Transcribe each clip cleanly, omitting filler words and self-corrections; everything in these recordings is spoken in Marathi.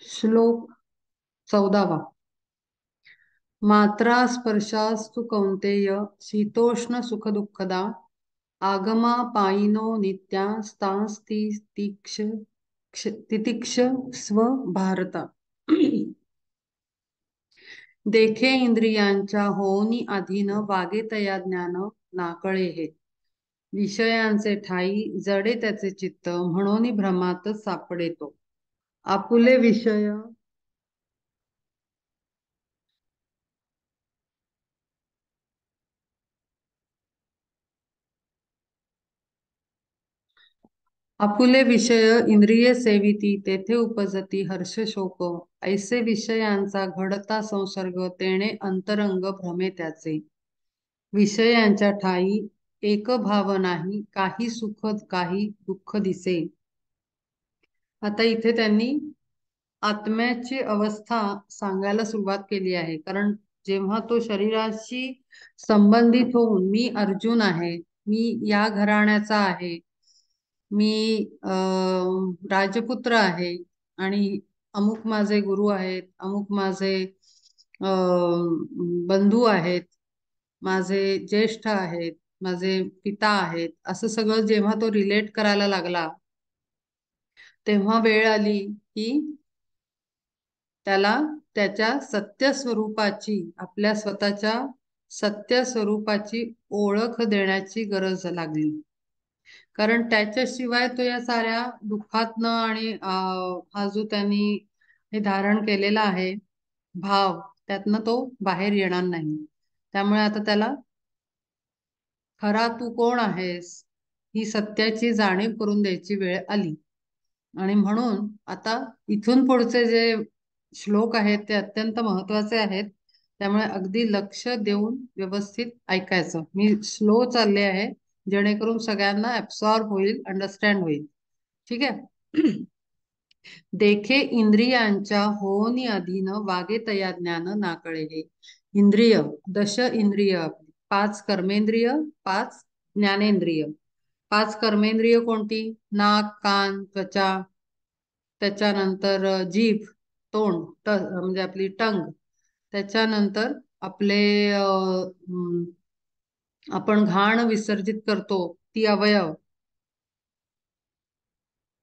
श्लोक 14वा. मात्रा स्पर्शास्तु कौंतेय शीतोष्ण सुख दुःखदा आगमा पायिनो नित्या स्तास्ति तितिक्ष स्व भारता. देखे इंद्रियांच्या होनी अधीन वागे तया ज्ञान नाकळे हे. विषयांचे ठाई जडे त्याचे चित्त म्हणून भ्रमातच सापडेतो. आपुले विषय आपुले विषय इंद्रिय सेविती तेथे उपजती हर्ष शोक. ऐसे विषयांचा घडता संसर्ग तेणे अंतरंग भ्रमे त्याचे. विषयांच्या ठाई एक भाव नाही काही सुख काही दुःख दिसे. आता इथे त्यांनी आत्म्याची अवस्था सांगायला सुरुवात केली आहे. कारण जेव्हा तो शरीराशी संबंधित होऊन मी अर्जुन आहे, मी या घराण्याचा आहे, मी राजपुत्र आहे आणि अमुक माझे गुरु आहेत, अमुक माझे बंधू आहेत, माझे ज्येष्ठ आहेत, माझे पिता आहेत, असं सगळं जेव्हा तो रिलेट करायला लागला तेव्हा वेळ आली की त्याला त्याच्या सत्य स्वरूपाची, आपल्या स्वतःच्या सत्य स्वरूपाची ओळख देण्याची गरज लागली. कारण त्याच्याशिवाय तो या साऱ्या दुःखातनं आणि हा जो त्यांनी हे धारण केलेला आहे भाव, त्यातनं तो बाहेर येणार नाही. त्यामुळे आता त्याला खरा तू कोण आहेस ही सत्याची जाणीव करून द्यायची वेळ आली. आणि म्हणून आता इथून पुढचे जे श्लोक आहेत ते अत्यंत महत्वाचे आहेत. त्यामुळे अगदी लक्ष देऊन व्यवस्थित ऐकायचं. मी स्लो चालले आहे जेणेकरून सगळ्यांना ऍब्सॉर्ब होईल, अंडरस्टँड होईल. ठीक आहे. देखे इंद्रियांच्या होनी अधीन वागे तया ज्ञान नाकळे हे. इंद्रिय, दश इंद्रिय, 5 कर्मेंद्रिय, 5 ज्ञानेंद्रिय. 5 कर्मेंद्रिय कोणती? नाक, कान, त्वचा, त्याच्यानंतर जीभ, तोंड, म्हणजे आपली टंग, त्याच्यानंतर आपले आपण घाण विसर्जित करतो ती अवयव.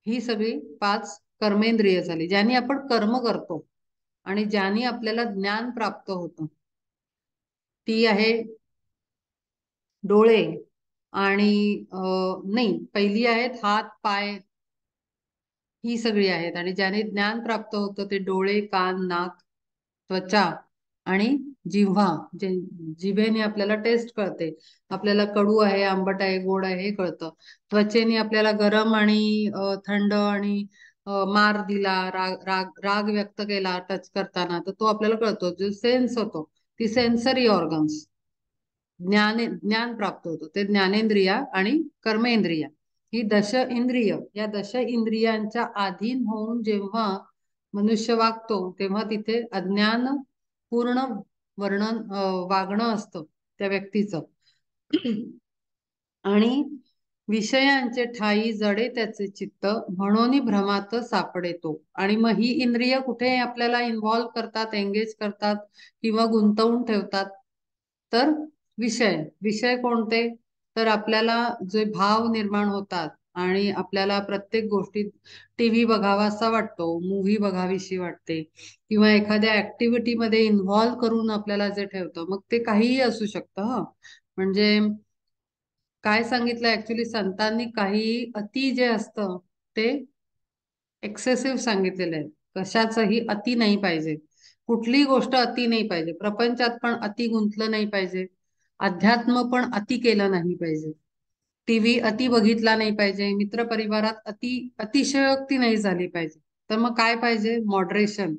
ही सगळी 5 कर्मेंद्रिय झाली ज्यांनी आपण कर्म करतो आणि ज्यांनी आपल्याला ज्ञान प्राप्त होतं. ती आहे डोळे आणि नाही, पहिली आहेत हात पाय, ही सगळी आहेत. आणि ज्याने ज्ञान प्राप्त होतं ते डोळे, कान, नाक, त्वचा आणि जिव्हा, जे जिभेने आपल्याला टेस्ट कळते. आपल्याला कडू आहे, आंबट आहे, गोड आहे हे कळतं. त्वचेने आपल्याला गरम आणि थंड आणि मार दिला, राग राग राग व्यक्त केला टच करताना, तर तो आपल्याला कळतो, जो सेन्स होतो, ती सेन्सरी ऑर्गन्स. ज्ञान प्राप्त होतं ते ज्ञानेंद्रिया आणि कर्मेंद्रिया. ही दश इंद्रिय, या दश इंद्रियांच्या अधीन होऊन जेव्हा मनुष्य वागतो तेव्हा तिथे अज्ञान पूर्ण वर्णन वागणं असतं त्या व्यक्तीचं. आणि विषयांचे ठाई जडे त्याचे चित्त म्हणून भ्रमात सापडेतो. आणि मग ही इंद्रिय कुठे आपल्याला इन्व्हॉल्व करतात, एंगेज करतात किंवा गुंतवून ठेवतात? तर विषय. विषय कोणते? तर आपल्याला जे भाव निर्माण होतात आणि आपल्याला प्रत्येक गोष्टीत टीव्ही बघावासा वाटतो, मूव्ही बघावीशी वाटते, किंवा एखाद्या ऍक्टिव्हिटी मध्ये इन्व्हॉल्व करून आपल्याला जे ठेवतं, मग ते काहीही असू शकतं. म्हणजे काय सांगितलं ऍक्च्युली संतांनी, काही अति जे असतं ते एक्सेसिव्ह सांगितलेलं आहे. कशाचंही अति नाही पाहिजे, कुठलीही गोष्ट अति नाही पाहिजे. प्रपंचात पण अति गुंतलं नाही पाहिजे, अध्यात्म पण अति केलं नाही पाहिजे, टीव्ही अति बघितला नाही पाहिजे, मित्रपरिवारात अतिशयोक्ती नाही झाली पाहिजे. तर मग काय पाहिजे? मॉडरेशन.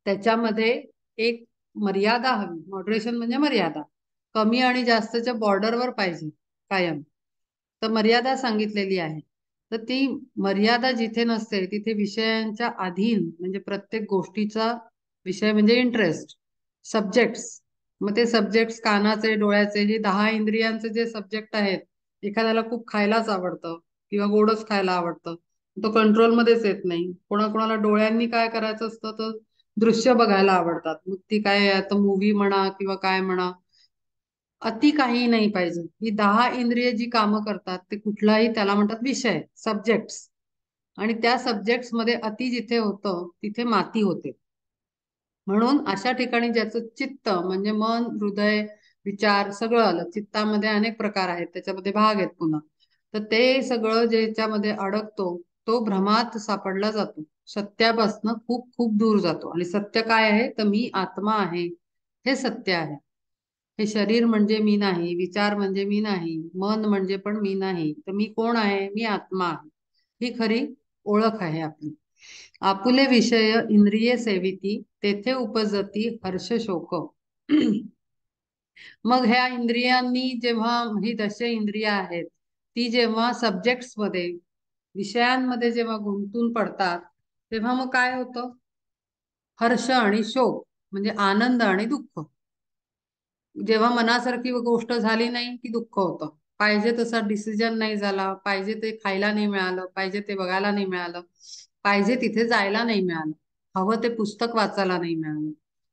त्याच्यामध्ये एक मर्यादा हवी. मॉडरेशन म्हणजे मर्यादा. कमी आणि जास्तच्या बॉर्डरवर पाहिजे कायम. तर मर्यादा सांगितलेली आहे. तर ती मर्यादा जिथे नसते तिथे विषयांच्या अधीन, म्हणजे प्रत्येक गोष्टीचा विषय म्हणजे इंटरेस्ट, सब्जेक्ट्स. मग ते सब्जेक्ट्स कानाचे, डोळ्याचे, हे 10 इंद्रियांचे जे सब्जेक्ट आहेत, एखाद्याला खूप खायलाच आवडतं किंवा गोडच खायला आवडतं, तो कंट्रोलमध्येच येत नाही. कोणाकोणाला डोळ्यांनी काय करायचं असतं तर दृश्य बघायला आवडतात. मग ती काय आता मूव्ही म्हणा किंवा काय म्हणा, अति काही नाही पाहिजे. ही 10 इंद्रिय जी कामं करतात ते कुठलाही त्याला म्हणतात विषय, सब्जेक्ट्स. आणि त्या सब्जेक्ट्स मध्ये अति जिथे होतं तिथे माती होते. म्हणून अशा ठिकाणी ज्याचं चित्त म्हणजे मन, हृदय, विचार सगळं आलं. चित्तामध्ये अनेक प्रकार आहेत, त्याच्यामध्ये भाग आहेत पुन्हा. तर ते सगळं ज्याच्यामध्ये अडकतो तो भ्रमात सापडला जातो. सत्यापासनं खूप खूप दूर जातो. आणि सत्य काय आहे तर मी आत्मा आहे, हे सत्य आहे. हे शरीर म्हणजे मी नाही, विचार म्हणजे मी नाही, मन म्हणजे पण मी नाही. तर मी कोण आहे? मी आत्मा आहे. ही खरी ओळख आहे आपली. आपुले विषय इंद्रिये सेविती, तेथे उपजती हर्ष शोक. मग ह्या इंद्रियांनी जेव्हा, ही 10 इंद्रिय आहेत ती जेव्हा सब्जेक्ट्स मध्ये, विषयांमध्ये जेव्हा गुंतून पडतात, तेव्हा मग काय होतं? हर्ष आणि शोक म्हणजे आनंद आणि दुःख. जेव्हा मनासारखी गोष्ट झाली नाही की दुःख होतं. पाहिजे तसा डिसिजन नाही झाला, पाहिजे ते खायला नाही मिळालं, पाहिजे ते बघायला नाही मिळालं, पाहिजे तिथे जायला नाही मिळालं, हवं ते पुस्तक वाचायला नाही मिळालं.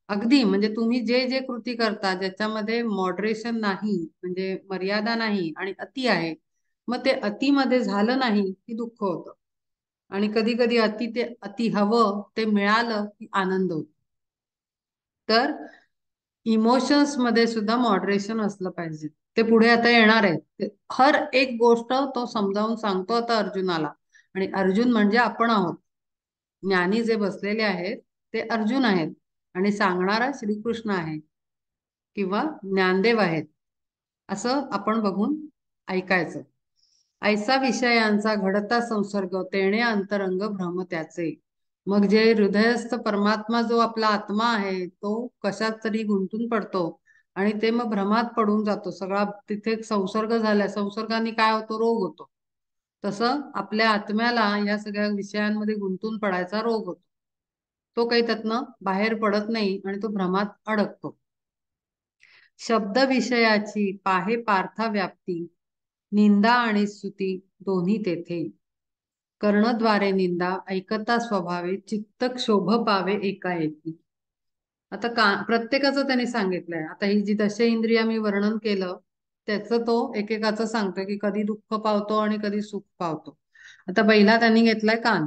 अगदी म्हणजे तुम्ही जे जे कृती करता ज्याच्यामध्ये मॉडरेशन नाही, म्हणजे मर्यादा नाही आणि अति आहे, मग ते अतिमध्ये झालं नाही की दुःख होतं. आणि कधी कधी अति हवं ते मिळालं की आनंद होतो. तर इमोशन्स मध्ये सुद्धा मॉडरेशन असलं पाहिजे. ते पुढे आता येणार आहे. हर एक गोष्ट तो समजावून सांगतो आता अर्जुनाला. आणि अर्जुन म्हणजे आपण आहोत. ज्ञानी जे बसलेले आहेत ते अर्जुन आहेत. आणि सांगणारा श्रीकृष्ण आहे किंवा ज्ञानदेव आहेत. असं आपण बघून ऐकायचं. ऐसा विषयांचा घडता संसर्ग, तेणे अंतरंग भ्रम त्याचे. मग जे हृदयस्थ परमात्मा जो आपला आत्मा आहे तो कशात तरी गुंतून पडतो आणि ते मग भ्रमात पडून जातो सगळा. तिथे एक संसर्ग झालाय, संसर्गाने काय होतो? रोग होतो. तसं आपल्या आत्म्याला या सगळ्या विषयांमध्ये गुंतून पडायचा रोग होतो. तो काही त्यातनं बाहेर पडत नाही आणि तो भ्रमात अडकतो. शब्द विषयाची पाहे पार्था व्याप्ती, निंदा आणि स्तुती दोन्ही तेथे. कर्णद्वारे निंदा, ऐकता स्वभावे, चित्त क्षोभ पावे एकाएकी. आता प्रत्येकाचं त्यांनी सांगितलंय. आता ही जी 10 इंद्रिया मी वर्णन केलं त्याचं तो एकेकाचं सांगतोय की कधी दुःख पावतो आणि कधी सुख पावतो. आता पहिला त्यांनी घेतलाय कान.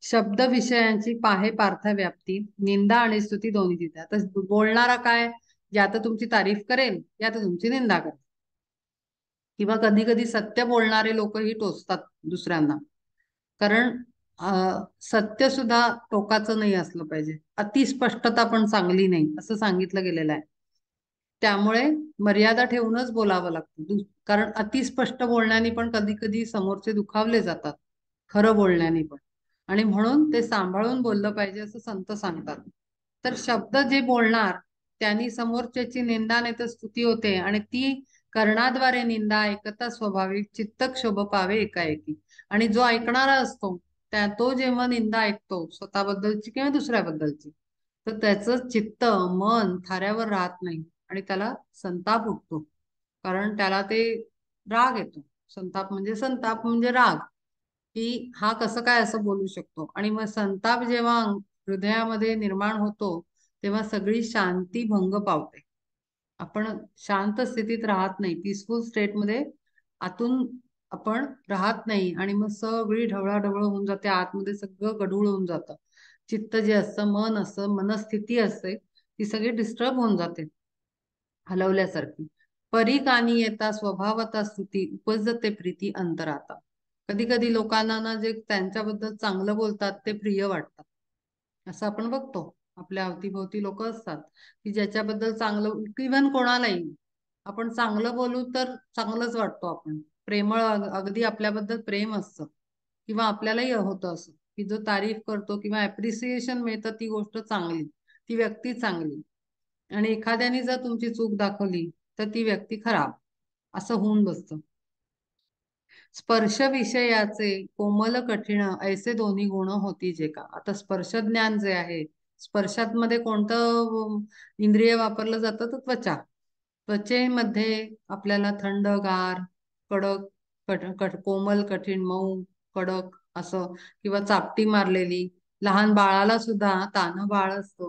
शब्द विषयांची पाहे पार्थ व्याप्ती, निंदा आणि स्तुती दोन्ही तिथे. आता बोलणारा काय? या तर तुमची तारीफ करेल या तर तुमची निंदा करेल. किंवा कधी कधी सत्य बोलणारे लोकही टोचतात दुसऱ्यांना. कारण सत्य सुद्धा टोकाचं नाही असलं पाहिजे. अतिस्पष्टता पण चांगली नाही असं सांगितलं गेलेलं आहे. त्यामुळे मर्यादा ठेवूनच बोलावं लागतं. कारण अतिस्पष्ट बोलण्याने पण कधी कधी समोरचे दुखावले जातात, खरं बोलण्याने पण. आणि म्हणून ते सांभाळून बोललं पाहिजे असं संत सांगतात. तर शब्द जे बोलणार त्यांनी समोरच्याची निंदा नाही तर स्तुती होते. आणि ती कर्णाद्वारे निंदा, ऐकता स्वाभाविक, चित्तक्षोभ पावे एकाएकी. आणि जो ऐकणारा असतो तो जेव्हा निंदा ऐकतो स्वतःबद्दलची किंवा दुसऱ्याबद्दलची, तर त्याचं चित्त, मन थाऱ्यावर राहत नाही आणि त्याला संताप उठतो. कारण त्याला ते राग येतो. संताप म्हणजे राग, की हा कसं काय असं बोलू शकतो. आणि मग संताप जेव्हा हृदयामध्ये निर्माण होतो तेव्हा सगळी शांती भंग पावते. आपण शांत स्थितीत राहत नाही, पीसफुल स्टेटमध्ये आतून आपण राहत नाही. आणि मग सगळी ढवळाढवळ होऊन जाते, आतमध्ये सगळं गढूळ होऊन जातं. चित्त जे असतं, मन असतं, मनस्थिती असते, ती सगळी डिस्टर्ब होऊन जाते, हलवल्यासारखी. परी कानी येता स्वभावता स्तुती, उपजते प्रीती अंतराता. कधी कधी लोकांना ना जे त्यांच्याबद्दल चांगलं बोलतात ते प्रिय वाटतात. असं आपण बघतो. आपल्या अवतीभोवती लोक असतात की ज्याच्याबद्दल चांगलं, इव्हन कोणालाही आपण चांगलं बोलू तर चांगलंच वाटतो. आपण प्रेमळ, अगदी आपल्याबद्दल प्रेम असतं. किंवा आपल्यालाही होतं असं की जो तारीफ करतो किंवा अप्रिसिएशन मिळतं ती गोष्ट चांगली, ती व्यक्ती चांगली. आणि एखाद्याने जर तुमची चूक दाखवली तर ती व्यक्ती खराब, असं होऊन बसतं. स्पर्श विषयाचे कोमल कठीण, ऐसे दोन्ही गुण होती जे का. आता स्पर्श ज्ञान जे आहे, स्पर्शात मध्ये कोणतं इंद्रिय वापरलं जातं तर त्वचा. त्वचेमध्ये आपल्याला थंड, गार, कडक, कोमल, कठीण, मऊ कडक असं, किंवा चापटी मारलेली. लहान बाळाला सुद्धा, तान्ह बाळ असतो,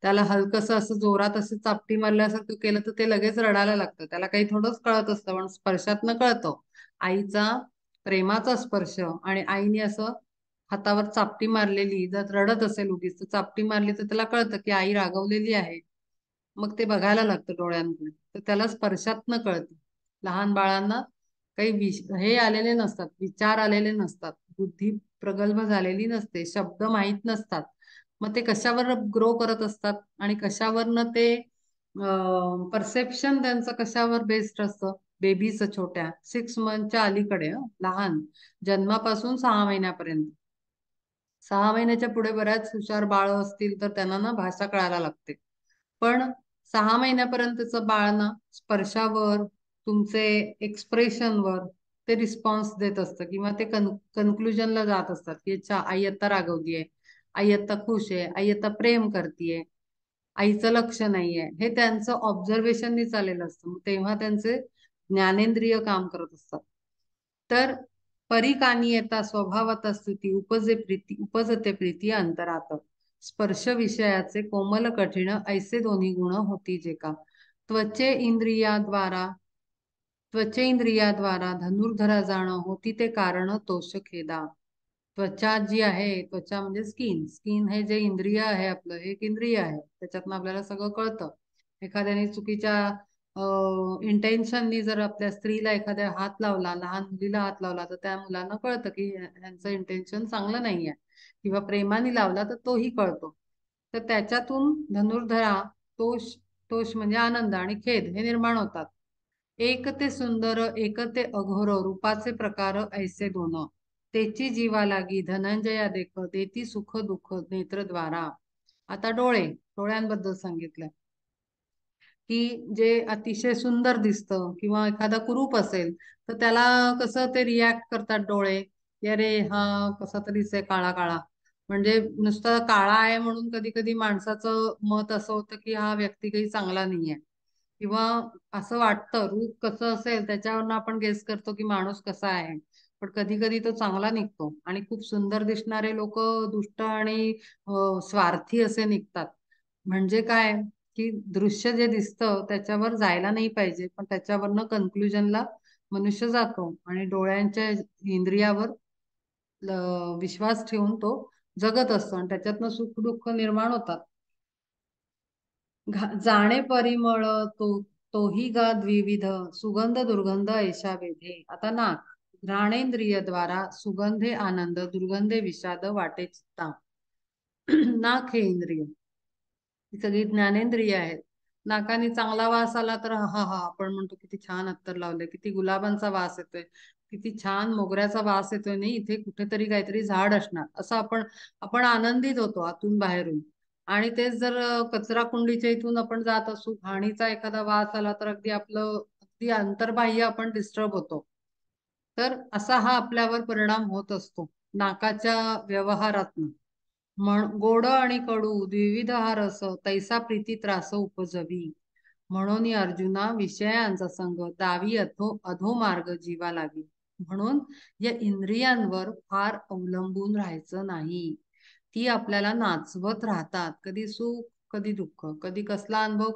त्याला हलकस असं जोरात असं चापटी मारल्यासारखं केलं तर ते लगेच रडायला लागतं. त्याला काही थोडंच कळत असतं, पण स्पर्शातनं कळतं. आईचा प्रेमाचा स्पर्श, आणि आईने असं हातावर चापटी मारलेली, जर रडत असेल उगीच तर चापटी मारली तर त्याला कळतं की आई रागवलेली आहे. मग ते बघायला लागतं डोळ्यांकडे, तर त्याला स्पर्शातनं कळतं. लहान बाळांना काही हे आलेले नसतात, विचार आलेले नसतात, बुद्धी प्रगल्भ झालेली नसते, शब्द माहीत नसतात. मग ते कशावर ग्रो करत असतात आणि कशावरनं ते परसेप्शन त्यांचं कशावर बेस्ड असतं. बेबीचं छोट्या 6 मंथच्या अलीकडे, लहान, जन्मापासून 6 महिन्यापर्यंत. 6 महिन्याच्या पुढे बऱ्याच हुशार बाळ असतील तर त्यांना ना भाषा कळायला लागते. पण 6 महिन्यापर्यंतचं बाळ ना स्पर्शावर, तुमचे एक्सप्रेशनवर ते रिस्पॉन्स देत असतं, किंवा ते कन्क्लुजनला जात असतात की अच्छा, आई आता रागवतीये, आई आता खुश आहे, आई आता प्रेम करतीये, आईचं लक्ष नाहीये. हे त्यांचं ऑब्झर्वेशननी चाललेलं असतं. मग तेव्हा त्यांचे ज्ञानेंद्रिय काम करत असतात. तर परिकानी येता स्वभावता स्तुती, उपजते प्रीती अंतरात. स्पर्श विषयाचे कोमल कठीण ऐसे दोन्ही गुण होती जे का. त्वचे इंद्रियाद्वारा त्वचेंद्रियाद्वारा धनुर्धरा जाणं होती ते कारण तोष खेदा. त्वचा जी आहे, त्वचा म्हणजे स्किन, स्किन हे जे इंद्रिय आहे आपलं, हे एक इंद्रिय आहे, त्याच्यातनं आपल्याला सगळं कळतं. एखाद्याने चुकीच्या इंटेन्शननी जर आपल्या स्त्रीला एखाद्या हात लावला, लहान मुलीला हात लावला, तर त्या मुलांना कळतं की यांचं इंटेन्शन चांगलं नाहीये, किंवा प्रेमाने लावला तर तोही कळतो. तर त्याच्यातून धनुर्धरा, तोष, तोष म्हणजे आनंद, आणि खेद हे निर्माण होतात. एक ते सुंदर, एक ते अघोर, रूपाचे प्रकार ऐसे दोन. तेची जीवा लागी धनंजया देख, देती सुख दुःख नेत्रद्वारा. आता डोळ्यांबद्दल सांगितलं की जे अतिशय सुंदर दिसतं, किंवा एखादा कुरूप असेल तर त्याला कसं ते रिॲक्ट करतात डोळे, की अरे हा कसा तरीच आहे, काळा काळा. म्हणजे नुसतं काळा आहे म्हणून कधी कधी माणसाचं मत असं होतं की हा व्यक्ती काही चांगला नाहीये, किंवा असं वाटतं रूप कसं असेल त्याच्यावरनं आपण गेस करतो की माणूस कसा आहे. पण कधी कधी तो चांगला निघतो, आणि खूप सुंदर दिसणारे लोक दुष्ट आणि स्वार्थी असे निघतात. म्हणजे काय, की दृश्य जे दिसतं त्याच्यावर जायला नाही पाहिजे, पण त्याच्यावरनं कन्क्लुजनला मनुष्य जातो, आणि डोळ्यांच्या इंद्रियावर विश्वास ठेवून तो जगत असतो, आणि त्याच्यातनं सुख दुःख निर्माण होतात. जाणे परिमळ तो, तोही गा द्विविध, सुगंध दुर्गंध ऐशा वेधे. आता नाक, घ्राणेंद्रियद्वारा सुगंधे आनंद, दुर्गंधे विषाद वाटे चित्ता. नाक हे इंद्रिय, ही सगळी ज्ञानेंद्रिय आहेत. नाकाने चांगला वास आला तर हा हा आपण म्हणतो किती छान अत्तर लावलंय, किती गुलाबांचा वास येतोय, किती छान मोगऱ्याचा वास येतोय, नाही इथे कुठेतरी काहीतरी झाड असणार, असं आपण आपण आनंदित होतो आतून बाहेरून. आणि तेच जर कचरा कुंडीच्या इथून आपण जात असू, घाणीचा एखादा वास आला तर अगदी आपलं अगदी अंतर्बाह्य आपण डिस्टर्ब होतो. तर असा हा आपल्यावर परिणाम होत असतो नाकाच्या व्यवहारातून. गोड आणि कडू द्विविध हा रस, तैसा प्रीती त्रास उपजवी. म्हणून अर्जुना विषयांचा संग दावी अधो मार्ग जीवा लागी. म्हणून या इंद्रियांवर फार अवलंबून राहायचं नाही. ती आपल्याला नाचवत राहतात, कधी सुख कधी दुःख, कधी कसला अनुभव,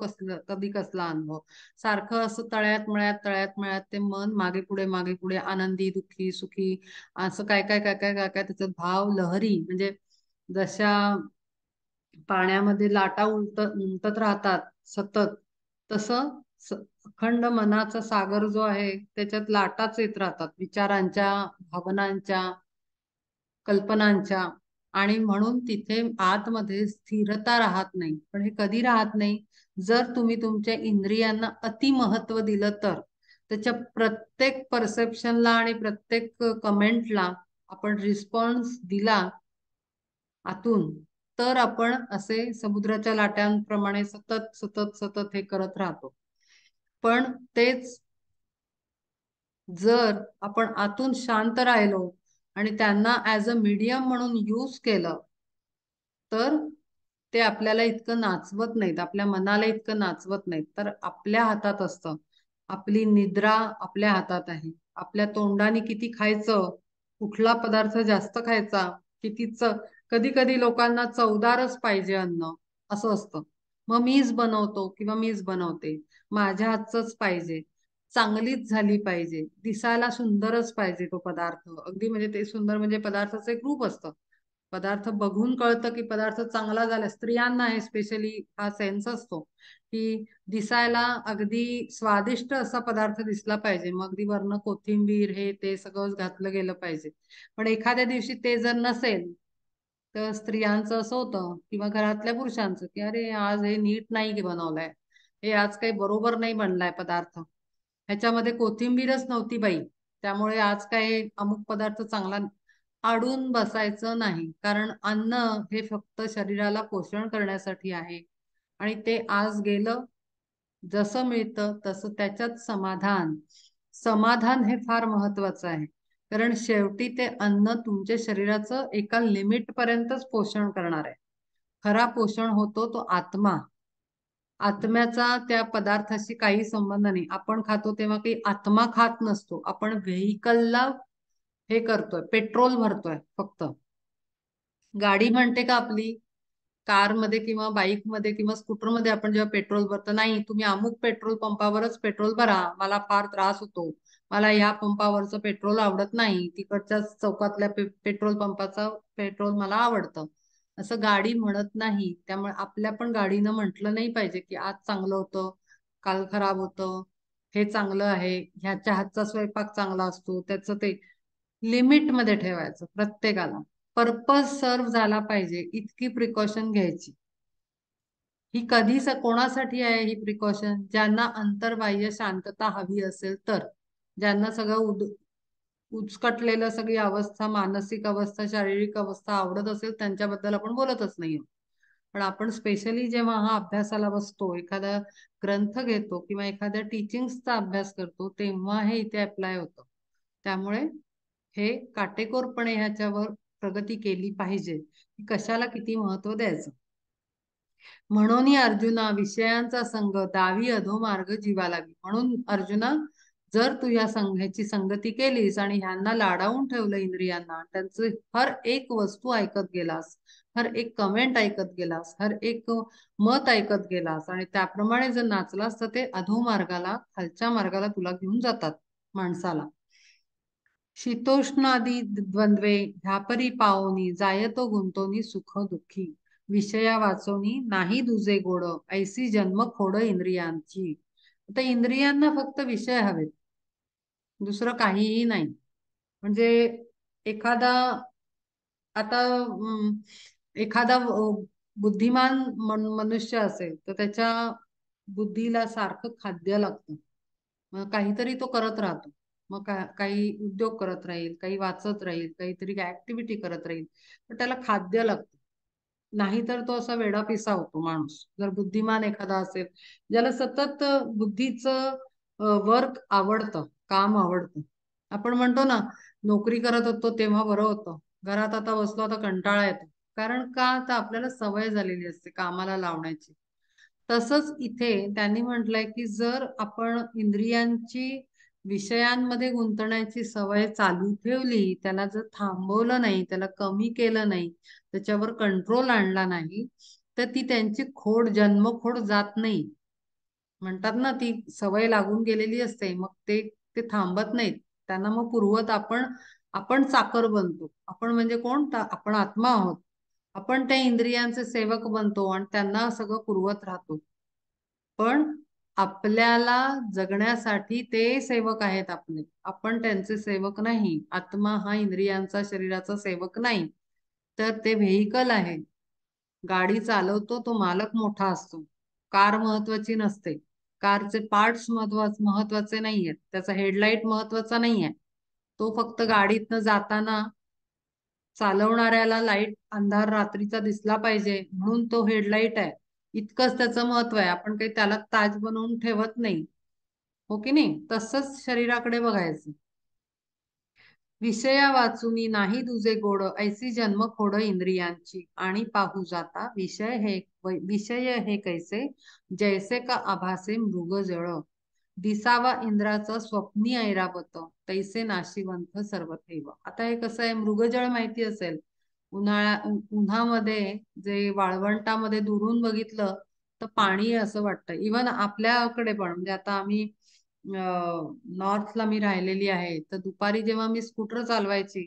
कधी कसला अनुभव. सारखं असं तळ्यात मळ्यात तळ्यात मळ्यात ते मन मागे पुढे, आनंदी दुःखी सुखी, असं काय काय काय काय काय काय त्याच्यात भाव लहरी, म्हणजे जशा पाण्यामध्ये लाटा उलटत राहतात सतत, तसं अखंड मनाचा सागर जो आहे त्याच्यात लाटाच येत राहतात, विचारांच्या, भावनांच्या, कल्पनांच्या. आणि म्हणून तिथे आतमध्ये स्थिरता राहत नाही. पण हे कधी राहत नाही, जर तुम्ही तुमच्या इंद्रियांना अति महत्व दिलं तर. त्याच्या प्रत्येक परसेप्शनला आणि प्रत्येक कमेंटला आपण रिस्पॉन्स दिला आतून, तर आपण असे समुद्राच्या लाटांप्रमाणे सतत सतत सतत हे करत राहतो. पण तेच जर आपण आतून शांत राहिलो आणि त्यांना ऍज अ मीडियम म्हणून यूज केलं, तर ते आपल्याला इतकं नाचवत नाहीत, आपल्या मनाला इतकं नाचवत नाहीत. तर आपल्या हातात असतं, आपली निद्रा आपल्या हातात आहे, आपल्या तोंडाने किती खायचं कुठला पदार्थ जास्त खायचा, कितीच. कधी कधी लोकांना चवदारच पाहिजे अन्न, असं असतं. मग मीच बनवतो किंवा मीच बनवते, माझ्या हातचंच पाहिजे, चांगलीच झाली पाहिजे, दिसायला सुंदरच पाहिजे तो पदार्थ. अगदी म्हणजे ते सुंदर म्हणजे पदार्थाचं एक रूप असतं. पदार्थ बघून कळतं की पदार्थ चांगला झाला. स्त्रियांना हे स्पेशली हा सेन्स असतो की दिसायला अगदी स्वादिष्ट असा पदार्थ दिसला पाहिजे. मग अगदी वर्ण कोथिंबीर हे ते सगळं घातलं गेलं पाहिजे. पण एखाद्या दिवशी ते जर नसेल तर स्त्रियांचं असं होतं किंवा घरातल्या पुरुषांचं की अरे आज हे नीट नाही बनवलंय, हे आज काही बरोबर नाही बनलाय पदार्थ, ह्याच्यामध्ये कोथिंबीरच नव्हती बाई, त्यामुळे आज काय अमुक पदार्थ चांगला. अडून बसायचं नाही, कारण अन्न हे फक्त शरीराला पोषण करण्यासाठी आहे. आणि ते आज गेलं, जसं मिळतं तसं त्याच्यात समाधान. समाधान हे फार महत्वाचं आहे. कारण शेवटी ते अन्न तुमच्या शरीराचं एका लिमिट पर्यंतच पोषण करणार आहे. खरा पोषण होतो तो आत्मा. आत्म्याचा त्या पदार्थाशी काही संबंध नाही. आपण खातो तेव्हा काही आत्मा खात नसतो, आपण व्हेकलला हे करतोय, पेट्रोल भरतोय फक्त. गाडी म्हणते का आपली, कारमध्ये किंवा बाईकमध्ये किंवा स्कूटरमध्ये आपण जेव्हा पेट्रोल भरतो, नाही तुम्ही अमुक पेट्रोल पंपावरच पेट्रोल भरा, मला फार त्रास होतो, मला ह्या पंपावरचं पेट्रोल आवडत नाही, तिकडच्या चौकातल्या पेट्रोल पंपाचं पेट्रोल मला आवडतं, असं गाडी म्हणत नाही. त्यामुळे आपल्या पण गाडीनं म्हटलं नाही पाहिजे की आज चांगलं होतं, काल खराब होतं, हे चांगलं आहे, ह्याच्या हातचा स्वयंपाक चांगला असतो. त्याचं ते लिमिट मध्ये ठेवायचं प्रत्येकाला. पर्पज सर्व झाला पाहिजे इतकी प्रिकॉशन घ्यायची. ही कधी कोणासाठी आहे ही प्रिकॉशन? ज्यांना अंतर्बाह्य शांतता हवी असेल तर. ज्यांना सगळं उचकटलेलं सगळी अवस्था, मानसिक अवस्था, शारीरिक अवस्था आवडत असेल त्यांच्याबद्दल आपण बोलतच नाही. पण आपण स्पेशली जेव्हा हा अभ्यासाला बसतो, एखादा ग्रंथ घेतो किंवा एखाद्या टीचिंगचा अभ्यास करतो, तेव्हा हे इथे अप्लाय होतं. त्यामुळे हे काटेकोरपणे ह्याच्यावर प्रगती केली पाहिजे की कशाला किती महत्व द्यायचं. म्हणून अर्जुना विषयांचा संग दावी अधोमार्ग जीवा लागी. म्हणून अर्जुना, जर तू या संघाची संगती केलीस आणि ह्यांना लाडावून ठेवलं इंद्रियांना, त्यांचं हर एक वस्तू ऐकत गेलास, हर एक कमेंट ऐकत गेलास, हर एक मत ऐकत गेलास आणि त्याप्रमाणे जर नाचलास तर ते अधोमार्गाला, खालच्या मार्गाला तुला घेऊन जातात माणसाला. शीतोष्णादी द्वंद्वे ह्यापरी पावनी जायतो गुंतोनी सुख दुःखी. विषया वाचोनी नाही दुजे गोड ऐसी जन्म खोड इंद्रियांची. आता इंद्रियांना फक्त विषय हवेत, दुसरं काहीही नाही. म्हणजे एखादा आता एखादा बुद्धिमान मनुष्य असेल तर त्याच्या बुद्धीला सारखं खाद्य लागतं. मग काहीतरी तो करत राहतो. मग काही उद्योग करत राहील, काही वाचत राहील, काहीतरी ऍक्टिव्हिटी करत राहील, पण त्याला खाद्य लागतं. नाहीतर तो असा वेडापिसा होतो माणूस. जर बुद्धिमान एखादा असेल, ज्याला सतत बुद्धीचं वर्क आवडतं, काम आवडतं. आपण म्हणतो ना, नोकरी करत होतो तेव्हा बरं होतं, घरात आता बसलो आता कंटाळा येतो. कारण का, तर आपल्याला सवय झालेली असते कामाला लावण्याची. तसंच इथे त्यांनी म्हटलंय की जर आपण इंद्रियांची विषयांमध्ये गुंतण्याची सवय चालू ठेवली, त्याला जर थांबवलं नाही, त्याला कमी केलं नाही, त्याच्यावर कंट्रोल आणला नाही, तर ती त्यांची खोड, जन्मखोड जात नाही. म्हणतात ना, ती सवय लागून गेलेली असते, मग ते ते थांबत नाहीत. त्यांना मग पूर्वत आपण आपण चाकर बनतो. आपण म्हणजे कोण? आपण आत्मा आहोत. आपण त्या इंद्रियांचे सेवक बनतो आणि त्यांना सगळं पुरवत राहतो. पण आपल्याला जगण्यासाठी ते सेवक आहेत आपले, आपण त्यांचे सेवक नाही. आत्मा हा इंद्रियांचा, शरीराचा सेवक नाही, तर ते व्हेइकल आहे. गाडी चालवतो तो मालक मोठा असतो. कार महत्वाची नसते. कारचे पार्ट्स महत्वाचे नाहीयेत, त्याचा हेडलाईट महत्वाचा नाहीये. तो फक्त गाडीतनं जाताना चालवणाऱ्याला लाईट अंधार रात्रीचा दिसला पाहिजे म्हणून तो हेडलाईट आहे, इतकंच त्याचं महत्व आहे. आपण काही त्याला ताज बनवून ठेवत नाही, हो की नाही? तसंच शरीराकडे बघायचं. विषया वाचुनी नाही तुझे गोड ऐसी जन्म खोड इंद्रियांची. आणि पाहू जाता विषय हे कैसे, जैसे का आभासे मृग जळ. दिसावा इंद्राचं स्वप्नी ऐरावत तैसे नाशिवंत सर्वथैव. आता हे कसं आहे, मृगजळ माहिती असेल. उन्हामध्ये जे वाळवंटामध्ये दुरून बघितलं तर पाणी आहे असं वाटतं. इवन आपल्याकडे पण, म्हणजे आता आम्ही नॉर्थला मी राहिलेली आहे, तर दुपारी जेव्हा मी स्कूटर चालवायची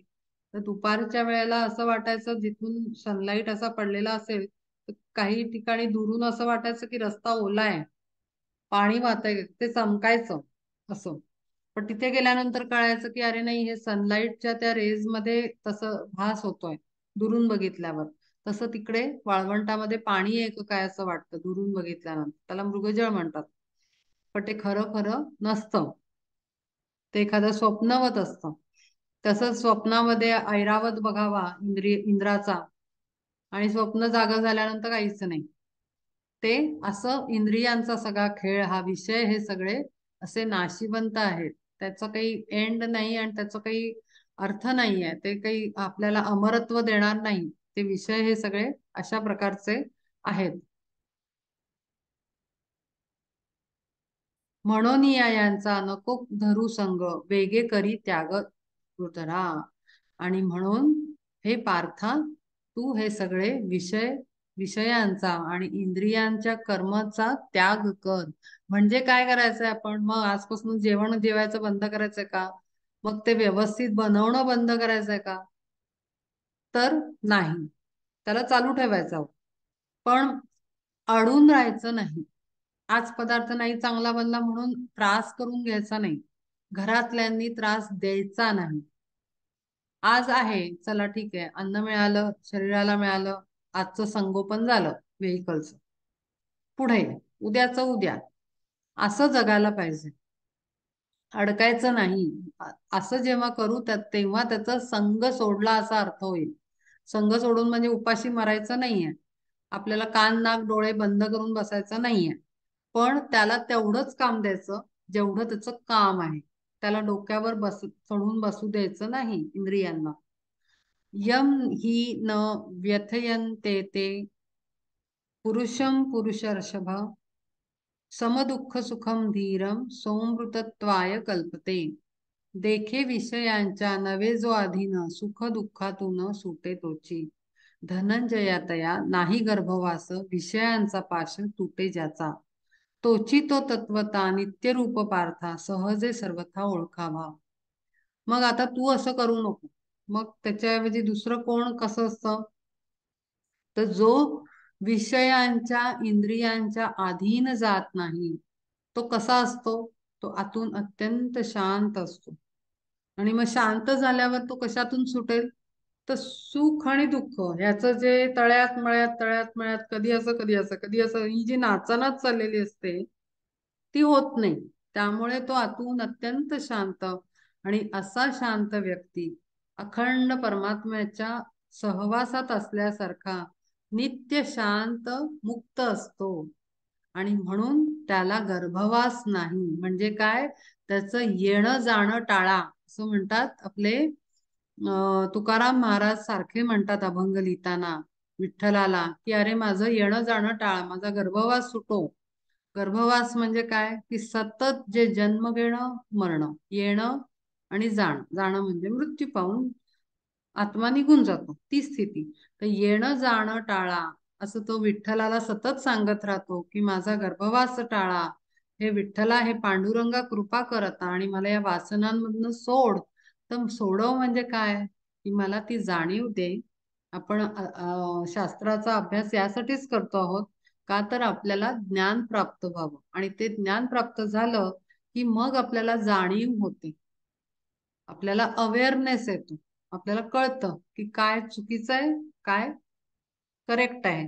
तर दुपारच्या वेळेला असं वाटायचं, जिथून सनलाईट असा पडलेला असेल तर काही ठिकाणी दुरून असं वाटायचं की रस्ता ओला आहे, पाणी वाहतंय, ते चमकायचं असं. पण तिथे गेल्यानंतर कळायचं की अरे नाही, हे सनलाईटच्या त्या रेज मध्ये तसं भास होतोय दुरून बघितल्यावर. तसं तिकडे वाळवंटामध्ये पाणी आहे का काय असं वाटतं दुरून बघितल्यानंतर. त्याला मृगजळ म्हणतात. पण ते खरं खरं नसतं, ते एखादं स्वप्नवत असतं. तसंच स्वप्नामध्ये ऐरावत बघावा इंद्राचा, आणि स्वप्न जागा झाल्यानंतर काहीच नाही. ते असं इंद्रियांचा सगळा खेळ, हा विषय, हे सगळे असे नाशिवंत आहेत. त्याचा काही एंड नाही आणि त्याचा काही अर्थ नाही आहे. ते काही आपल्याला अमरत्व देणार नाही. ते विषय हे सगळे अशा प्रकारचे आहेत. म्हणून या यांचा नको धरू संग, वेगे करी त्याग रुतरा. आणि म्हणून हे पार्था, तू हे सगळे विषयांचा आणि इंद्रियांच्या कर्माचा त्याग कर. म्हणजे काय करायचंय आपण? मग आजपासून जेवण जेवायचं बंद करायचंय का? मग ते व्यवस्थित बनवणं बंद करायचंय का? तर नाही, त्याला चालू ठेवायचं. पण अडून राहायचं नाही. आज पदार्थ नाही चांगला बनला म्हणून त्रास करून घ्यायचा नाही. घरातल्यांनी त्रास द्यायचा नाही. आज आहे, चला ठीक आहे, अन्न मिळालं, शरीराला मिळालं, आजचं संगोपन झालं व्हेकलचं, पुढे उद्याचं उद्या, असं जगायला पाहिजे. अडकायचं नाही. असं जेव्हा करू तेव्हा त्याचा संग सोडला असा अर्थ होईल. संग सोडून म्हणजे उपाशी मरायचं नाहीये. आपल्याला कान नाक डोळे बंद करून बसायचं नाहीये. पण त्याला तेवढंच काम द्यायचं जेवढं त्याचं काम आहे. त्याला डोक्यावर चढून बसू द्यायचं नाही इंद्रियांना. यम ही न व्यथयन्ते ते पुरुषम पुरुषर्षभ, समदुःख सुखम धीरम सोमृतत्वाय कल्पते. देखे विषयांच्या नवे जो अधीन, सुख दुःखातून सुटे तोची. धनंजया नाही गर्भवास, विषयांचा पाश तुटे ज्याचा. तोची तो तत्वता नित्यरूप पार्था, सहजे सर्वथा ओळखावा. मग आता तू असं करू नको. मग त्याच्याऐवजी दुसरं कोण कसं असतं? तर जो विषयांच्या इंद्रियांच्या अधीन जात नाही, तो कसा असतो? तो आतून अत्यंत शांत असतो. आणि मग शांत झाल्यावर तो कशातून सुटेल? तर सुख आणि दुःख ह्याचं जे तळ्यात मळ्यात तळ्यात मळ्यात, कधी असं कधी असं कधी असं, ही जी नाचानाच चाललेली असते ती होत नाही. त्यामुळे तो आतून अत्यंत शांत, आणि असा शांत व्यक्ती अखंड परमात्म्याच्या सहवासात असल्यासारखा नित्य शांत मुक्त असतो. आणि म्हणून त्याला गर्भवास नाही. म्हणजे काय? त्याचं येणं जाणं टाळा, असं म्हणतात आपले तुकाराम महाराज सारखे म्हणतात अभंग लिहिताना विठ्ठलाला, की अरे माझं येणं जाणं टाळा, माझा गर्भवास सुटो. गर्भवास म्हणजे काय? की सतत जे जन्म घेणं मरणं, येणं आणि जाणं. जाणं म्हणजे मृत्यू पाहून आत्मा निघून जातो, ती स्थिती. तर येणं जाणं टाळा, असं तो विठ्ठलाला सतत सांगत राहतो की माझा गर्भवास टाळा. हे विठ्ठला, हे पांडुरंगा कृपा करता आणि मला या वासनांमधनं सोड. तर सोडव म्हणजे काय? की मला ती जाणीव दे. आपण शास्त्राचा अभ्यास यासाठीच करतो आहोत, का तर आपल्याला ज्ञान प्राप्त व्हावं. आणि ते ज्ञान प्राप्त झालं की मग आपल्याला जाणीव होते, आपल्याला अवेअरनेस येतो, आपल्याला कळतं की काय चुकीचं आहे, काय करेक्ट आहे.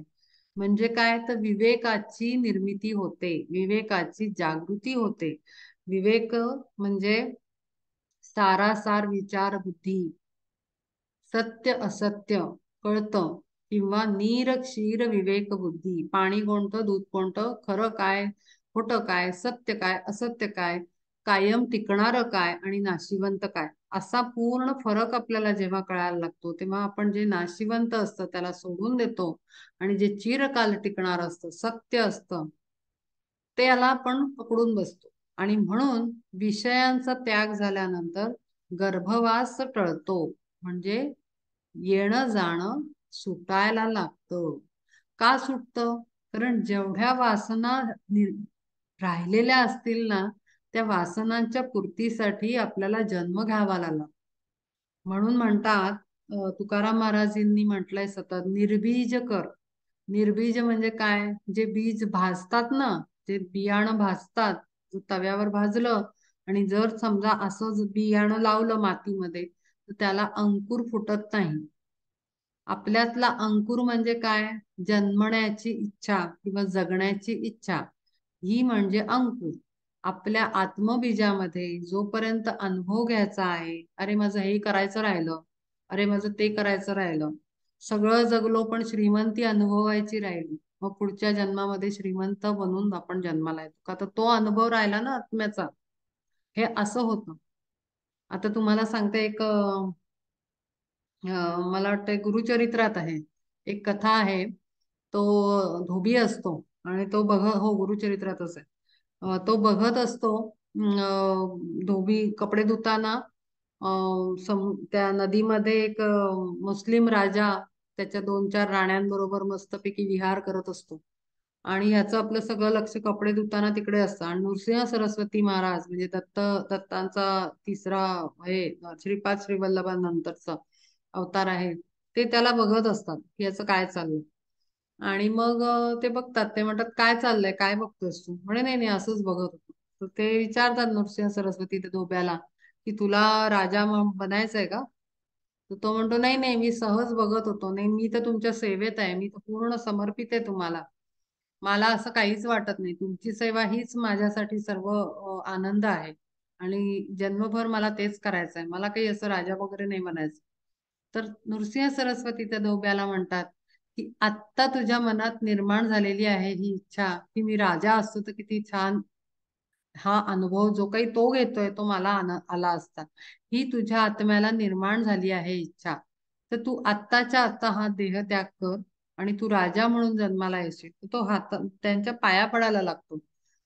म्हणजे काय? तर विवेकाची निर्मिती होते, विवेकाची जागृती होते. विवेक म्हणजे सारासार विचार बुद्धी, सत्य असत्य कळतं, किंवा नीर क्षीर विवेक बुद्धी, पाणी कोणतं दूध कोणतं, खरं काय खोटं काय, सत्य काय असत्य काय, कायम टिकणारं काय आणि नाशिवंत काय, असा पूर्ण फरक आपल्याला जेव्हा कळायला लागतो तेव्हा आपण जे नाशिवंत असतं त्याला सोडून देतो, आणि जे चिरकाल टिकणार असतं, सत्य असतं, त्याला आपण पकडून बसतो. आणि म्हणून विषयांचा त्याग झाल्यानंतर गर्भवास टळतो, म्हणजे येणं जाणं सुटायला लागतं. का सुटतं? कारण जेवढ्या वासना राहिलेल्या असतील ना, त्या वासनांच्या पूर्तीसाठी आपल्याला जन्म घ्यावा लागला. म्हणून म्हणतात, तुकाराम महाराजांनी म्हटलंय सतत, निर्बीज कर. निर्बीज म्हणजे काय? जे बीज भाजतात ना, जे बियाणं भाजतात, तव्यावर भाजलं आणि जर समजा असं बियाणं लावलं मातीमध्ये, तर त्याला अंकुर फुटत नाही. आपल्यातला अंकुर म्हणजे काय? जन्मण्याची इच्छा किंवा जगण्याची इच्छा, ही म्हणजे अंकुर. आपल्या आत्मबीजामध्ये जोपर्यंत अनुभव घ्यायचा आहे, अरे माझं हे करायचं राहिलं, अरे माझं ते करायचं राहिलं, सगळं जगलो पण श्रीमंती अनुभवायची राहिली, मग पुढच्या जन्मामध्ये श्रीमंत बनून आपण जन्माला येतो का? तर तो अनुभव राहिला ना आत्म्याचा. हे असं होतं. आता तुम्हाला सांगते एक मला वाटतं गुरुचरित्रात आहे एक कथा आहे. तो धोबी असतो आणि तो हो गुरुचरित्रातच आहे. तो बघत असतो, धोबी कपडे धुताना त्या नदीमध्ये एक मुस्लिम राजा त्याच्या 2-4 राण्यांबरोबर मस्तपैकी विहार करत असतो. आणि ह्याचं आपलं सगळं लक्ष कपडे धुताना तिकडे असतं. आणि नृसिंह सरस्वती महाराज म्हणजे दत्तांचा तिसरा हे श्रीपाद श्रीवल्लभानंतरचा अवतार आहे, ते त्याला बघत असतात की याचं काय चाललंय. आणि मग ते बघतात, ते म्हणतात काय चाललंय, काय बघतोस तू? म्हणे नाही नाही असंच बघत होतो. तर ते विचारतात नृसिंह सरस्वती त्या धोब्याला की तुला राजा बनायचंय का? तर तो म्हणतो नाही नाही मी सहज बघत होतो, नाही मी तर तुमच्या सेवेत आहे, मी तर पूर्ण समर्पित आहे तुम्हाला, मला असं काहीच वाटत नाही, तुमची सेवा हीच माझ्यासाठी सर्व आनंद आहे आणि जन्मभर मला तेच करायचं आहे, मला काही असं राजा वगैरे नाही बनायचं. तर नृसिंह सरस्वती त्या धोब्याला म्हणतात की आत्ता तुझ्या मनात निर्माण झालेली आहे ही इच्छा की मी राजा असतो तर किती छान हा अनुभव जो काही तो घेतोय तो मला आला असता, ही तुझ्या आत्म्याला निर्माण झाली आहे इच्छा. तर तू आत्ताच्या आत्ता हा देह त्याग कर आणि तू राजा म्हणून जन्माला येशील. तो हात त्यांच्या पाया पडायला लागतो.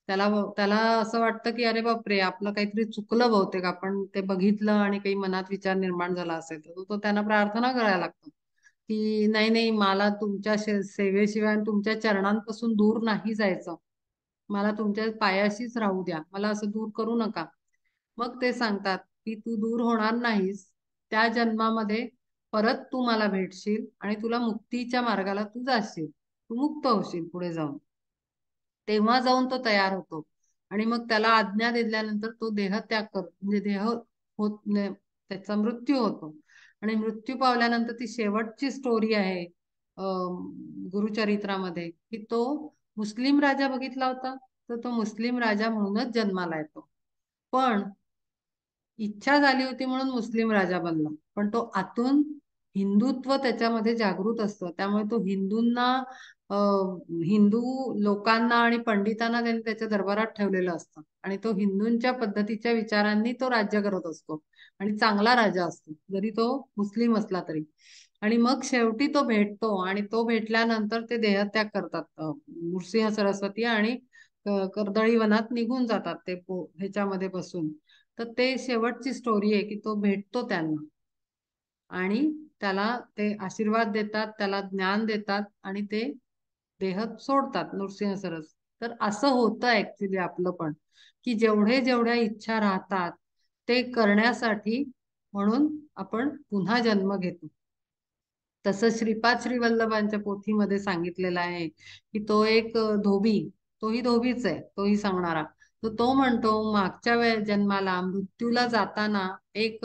त्याला त्याला असं वाटतं की अरे बापरे, आपलं काहीतरी चुकलं बहुतेक, आपण ते बघितलं आणि काही मनात विचार निर्माण झाला असेल, तर तो त्यांना प्रार्थना करायला लागतो की नाही नाही, मला तुमच्या सेवेशिवाय आणि तुमच्या चरणांपासून दूर नाही जायचं, मला तुमच्या पायाशीच राहू द्या, मला असं दूर करू नका. मग ते सांगतात की तू दूर होणार नाहीस, त्या जन्मामध्ये परत तू मला भेटशील आणि तुला मुक्तीच्या मार्गाला तू जाशील, तू मुक्त होशील पुढे जाऊन. तेव्हा जाऊन तो तयार होतो आणि मग त्याला आज्ञा दिल्यानंतर तो देह त्याग करतो, म्हणजे देह होत त्याचा मृत्यू होतो. आणि मृत्यू पावल्यानंतर ती शेवटची स्टोरी आहे गुरुचरित्रामध्ये, की तो मुस्लिम राजा बघितला होता, तर तो मुस्लिम राजा म्हणूनच जन्माला येतो. पण इच्छा झाली होती म्हणून मुस्लिम राजा बनला, पण तो आतून हिंदुत्व त्याच्यामध्ये जागृत असतं, त्यामुळे तो हिंदूंना हिंदू लोकांना आणि पंडितांना त्यांनी त्याच्या दरबारात ठेवलेलं असतं आणि तो हिंदूंच्या पद्धतीच्या विचारांनी तो राज्य करत असतो आणि चांगला राजा असतो जरी तो मुस्लिम असला तरी. आणि मग शेवटी तो भेटतो आणि तो भेटल्यानंतर ते देहत्याग करतात, नृसिंह सरस्वती, आणि कर्दळी वनात निघून जातात ते ह्याच्यामध्ये बसून. तर ते शेवटची स्टोरी आहे की तो भेटतो त्यांना आणि त्याला ते आशीर्वाद देतात, त्याला ज्ञान देतात आणि ते देह सोडतात नृसिंह सरस. तर असं होतं ऍक्च्युली आपलं पण, की जेवढे जेवढ्या इच्छा राहतात ते करण्यासाठी म्हणून आपण पुन्हा जन्म घेतो. तसं श्रीपाद श्रीवल्लभांच्या पोथीमध्ये सांगितलेलं आहे की तो एक धोबी, तोही धोबीच आहे, तोही सांगणारा. तर तो म्हणतो मागच्या जन्माला मृत्यूला जाताना एक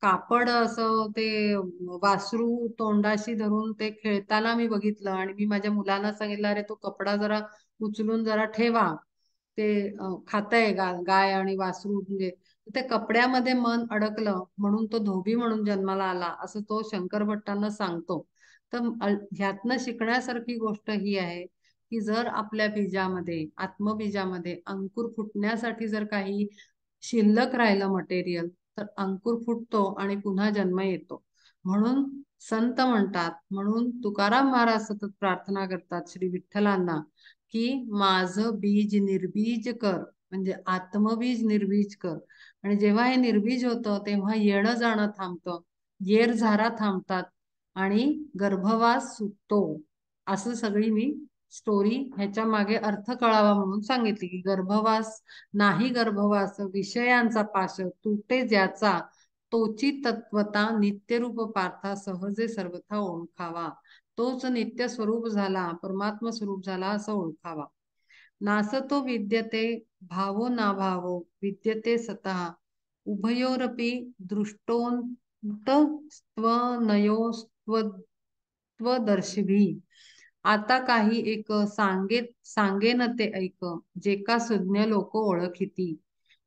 कापड असं ते वासरू तोंडाशी धरून ते खेळताना मी बघितलं आणि मी माझ्या मुलांना सांगितलं अरे तो कपडा जरा उचलून जरा ठेवा, ते खातंय गाय आणि वासरू, म्हणजे त्या कपड्यामध्ये मन अडकलं म्हणून तो धोबी म्हणून जन्माला आला, असं तो शंकर भट्टांना सांगतो. तर ह्यातनं शिकण्यासारखी गोष्ट ही आहे की जर आपल्या बीजामध्ये, आत्मबीजामध्ये अंकुर फुटण्यासाठी जर काही शिल्लक राहिलं मटेरियल, तर अंकुर फुटतो आणि पुन्हा जन्म येतो. म्हणून संत म्हणतात, म्हणून तुकाराम महाराज सतत प्रार्थना करतात श्री विठ्ठलांना की माझं बीज निर्बीज कर, म्हणजे आत्मबीज निर्बीज कर. आणि जेव्हा हे निर्बीज होतं तेव्हा येणं जाणं थांबतं, येर झारा थांबतात आणि गर्भवास सुटतो. असं सगळी मी स्टोरी ह्याच्या मागे अर्थ कळावा म्हणून सांगितली की गर्भवास नाही, गर्भवास विषयांचा पाश तुटे ज्याचा, तोची तत्वता नित्यरूप पार्था सहजे सर्वथा ओळखावा. तोच नित्य स्वरूप झाला, परमात्म स्वरूप झाला असं ओळखावा. नासतो विद्यते भावो ना भावो विद्यते सतः, उभयोरपि दृष्टोंतस्त्वनयोस्त्वदर्शिभी. आता काही एक सांगेन ते ऐक, जे का सुज्ञ लोक ओळखिती.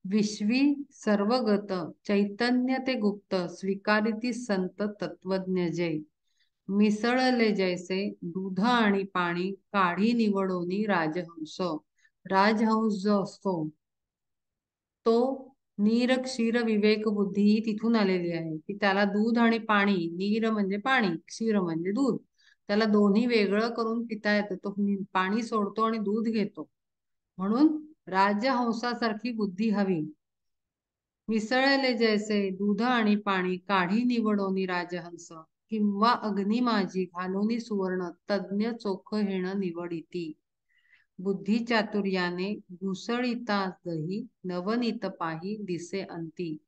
विश्वी सर्वगत चैतन्य ते गुप्त, स्वीकारिती संत तत्वज्ञ जय. मिसळले जैसे दूध आणि पाणी, काढी निवडोनी राजहंस. राजहंस जो असतो तो नीर क्षीर विवेक बुद्धी ही तिथून आलेली आहे की त्याला दूध आणि पाणी, नीर म्हणजे पाणी, क्षीर म्हणजे दूध, त्याला दोन्ही वेगळं करून पिता येतं. तो पाणी सोडतो आणि दूध घेतो. म्हणून राजहंसासारखी बुद्धी हवी. मिसळले जैसे दूध आणि पाणी, काढी निवडोनी राजहंस. किंवा अग्नी माझी घालोनी सुवर्ण, तज्ञ चोख हेण निवडिती. बुद्धी चातुर्याने घुसळिता दही, नवनीत पाही दिसे अंती.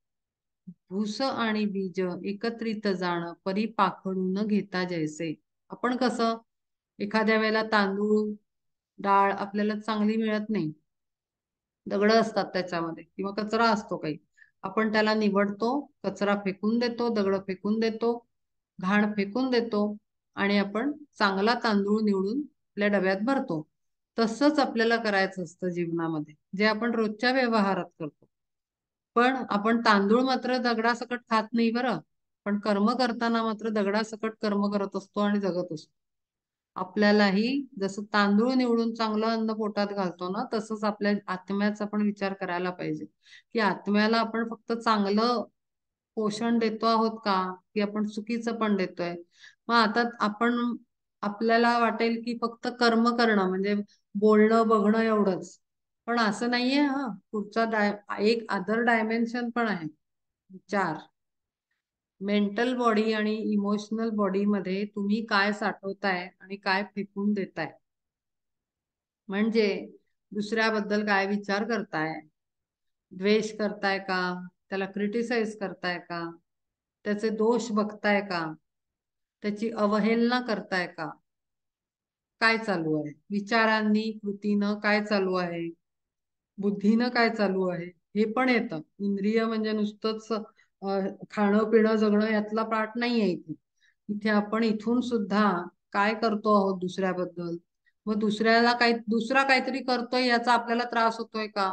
भूस आणि बीज एकत्रित जाण, परी पाखडून घेता जैसे. आपण कसं एखाद्या वेळेला तांदूळ डाळ आपल्याला चांगली मिळत नाही, दगड असतात त्याच्यामध्ये किंवा कचरा असतो काही, आपण त्याला निवडतो, कचरा फेकून देतो, दगड फेकून देतो, घाण फेकून देतो आणि आपण चांगला तांदूळ निवडून आपल्या डब्यात भरतो. तसंच आपल्याला करायचं असतं जीवनामध्ये, जे आपण रोजच्या व्यवहारात करतो. पण आपण तांदूळ मात्र दगडासकट खात नाही बरं, पण कर्म करताना मात्र दगडासकट कर्म करत असतो आणि जगत असतो. आपल्यालाही जसं तांदूळ निवडून चांगलं अन्न पोटात घालतो ना, तसंच आपल्या आत्म्याचा पण विचार करायला पाहिजे की आत्म्याला आपण फक्त चांगलं पोषण देतो आहोत का, की आपण चुकीचं पण देतोय. मग आता आपण आपल्याला वाटेल की फक्त कर्म करणं म्हणजे बोलणं बघणं एवढंच, पण असं नाहीये. हा पुढचा एक अदर डायमेन्शन पण आहे. चार मेंटल बॉडी आणि इमोशनल बॉडी मध्ये तुम्ही काय साठवताय आणि काय फेकून देताय. म्हणजे दुसऱ्याबद्दल काय विचार करताय, द्वेष करताय का, त्याला क्रिटिसाइज करताय का, त्याचे दोष बघताय का, त्याची अवहेलना करताय का, काय चालू आहे विचारांनी, कृतीनं काय चालू आहे, बुद्धीनं काय चालू आहे, हे पण येतं. इंद्रिय म्हणजे नुसतंच खाणं पिणं जगणं यातला पार्ट नाही आहे इथे. इथे आपण इथून सुद्धा काय करतो आहोत दुसऱ्याबद्दल. मग दुसऱ्याला दुसरा काहीतरी करतोय याचा आपल्याला त्रास होतोय का,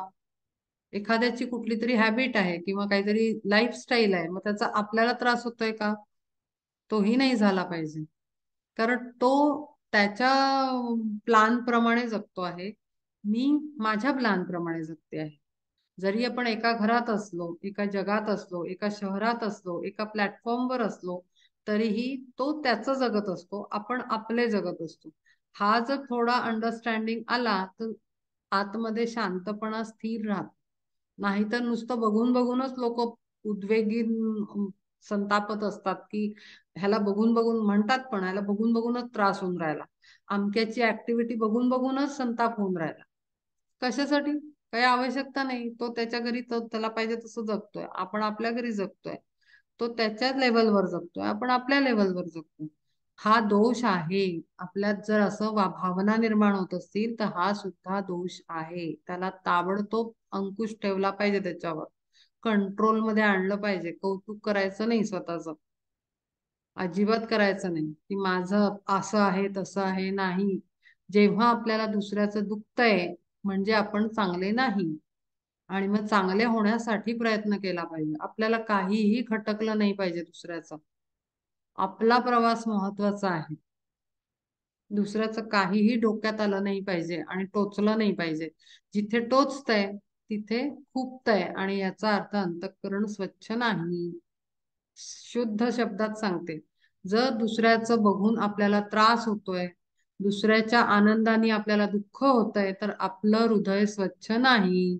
एखाद्याची कुठली तरी हॅबिट आहे किंवा काहीतरी लाईफस्टाईल आहे, मग त्याचा आपल्याला त्रास होतोय का, तोही नाही झाला पाहिजे. कारण तो त्याच्या प्लान प्रमाणे जगतो आहे, मी माझ्या प्लान प्रमाणे जगते आहे. जरी आपण एका घरात असलो, एका जगात असलो, एका शहरात असलो, एका प्लॅटफॉर्मवर असलो, तरीही तो त्याचं जगत असतो, आपण आपले जगत असतो. हा जर थोडा अंडरस्टँडिंग आला तर आतमध्ये शांतपणा स्थिर राहत. नाहीतर नुसतं बघून बघूनच लोक उद्वेगीन संतापत असतात की ह्याला बघून बघून म्हणतात, पण ह्याला बघून बघूनच त्रास होऊन राहिला, अमक्याची ऍक्टिव्हिटी बघून बघूनच संताप होऊन राहिला. कशासाठी, काही आवश्यकता नाही. तो त्याच्या घरी तो त्याला पाहिजे तसं जगतोय, आपण आपल्या घरी जगतोय. तो त्याच्या लेवलवर जगतोय, आपण आपल्या लेवलवर जगतोय. हा दोष आहे आपल्यात. जर असं भावना निर्माण होत असतील तर हा सुद्धा दोष आहे. त्याला ताबडतोब अंकुश ठेवला पाहिजे, त्याच्यावर कंट्रोल मध्ये आणलं पाहिजे. कौतुक करायचं नाही स्वतःच, अजिबात करायचं नाही की माझं असं आहे तसं आहे. नाही, जेव्हा आपल्याला दुसऱ्याचं दुखतंय म्हणजे आपण चांगले नाही, आणि मग चांगले होण्यासाठी प्रयत्न केला पाहिजे. आपल्याला काहीही खटकलं नाही पाहिजे दुसऱ्याचं. आपला प्रवास महत्वाचा आहे. दुसऱ्याचं काहीही डोक्यात आलं नाही पाहिजे आणि टोचलं नाही पाहिजे. जिथे टोचतंय तिथे खुपतंय आणि याचा अर्थ अंतःकरण स्वच्छ नाही. शुद्ध शब्दात सांगते, जर दुसऱ्याचं बघून आपल्याला त्रास होतोय, दुसऱ्याच्या आनंदाने आपल्याला दुःख होतंय, तर आपलं हृदय स्वच्छ नाही.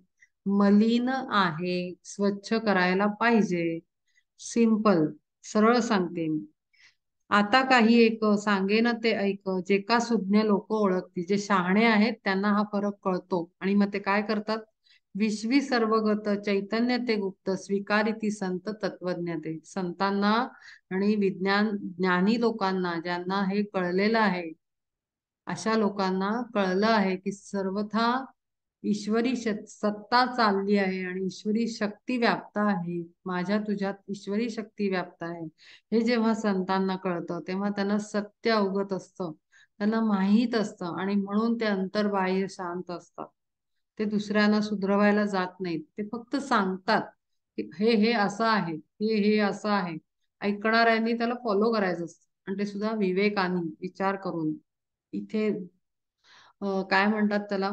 मलिन आहे, स्वच्छ करायला पाहिजे. सिंपल, सरळ सांगते मी. आता काही एक सांगेन ते ऐक, जे का सुज्ञ लोक ओळखतील, जे शहाणे आहेत त्यांना हा फरक कळतो आणि मग ते काय करतात. विश्वी सर्वगत चैतन्य ते गुप्त स्वीकारिती संत तत्वज्ञ ते. संतांना आणि ज्ञानी लोकांना ज्यांना हे कळलेलं आहे, अशा लोकांना कळलं आहे की सर्वथा ईश्वरी सत्ता चालली आहे आणि ईश्वरी शक्ती व्याप्त आहे. माझ्या तुझ्यात ईश्वरी शक्ती व्याप्त आहे. हे जेव्हा संतांना कळतं तेव्हा त्यांना सत्य अवगत असतं, त्यांना माहीत असतं आणि म्हणून ते अंतर्बाह्य शांत असतात. ते दुसऱ्यांना सुधरवायला जात नाहीत, ते फक्त सांगतात की हे हे असं आहे, हे हे असं आहे. ऐकणाऱ्यांनी त्याला फॉलो करायचं असतं आणि ते सुद्धा विवेकाने विचार करून. इथे काय म्हणतात त्याला,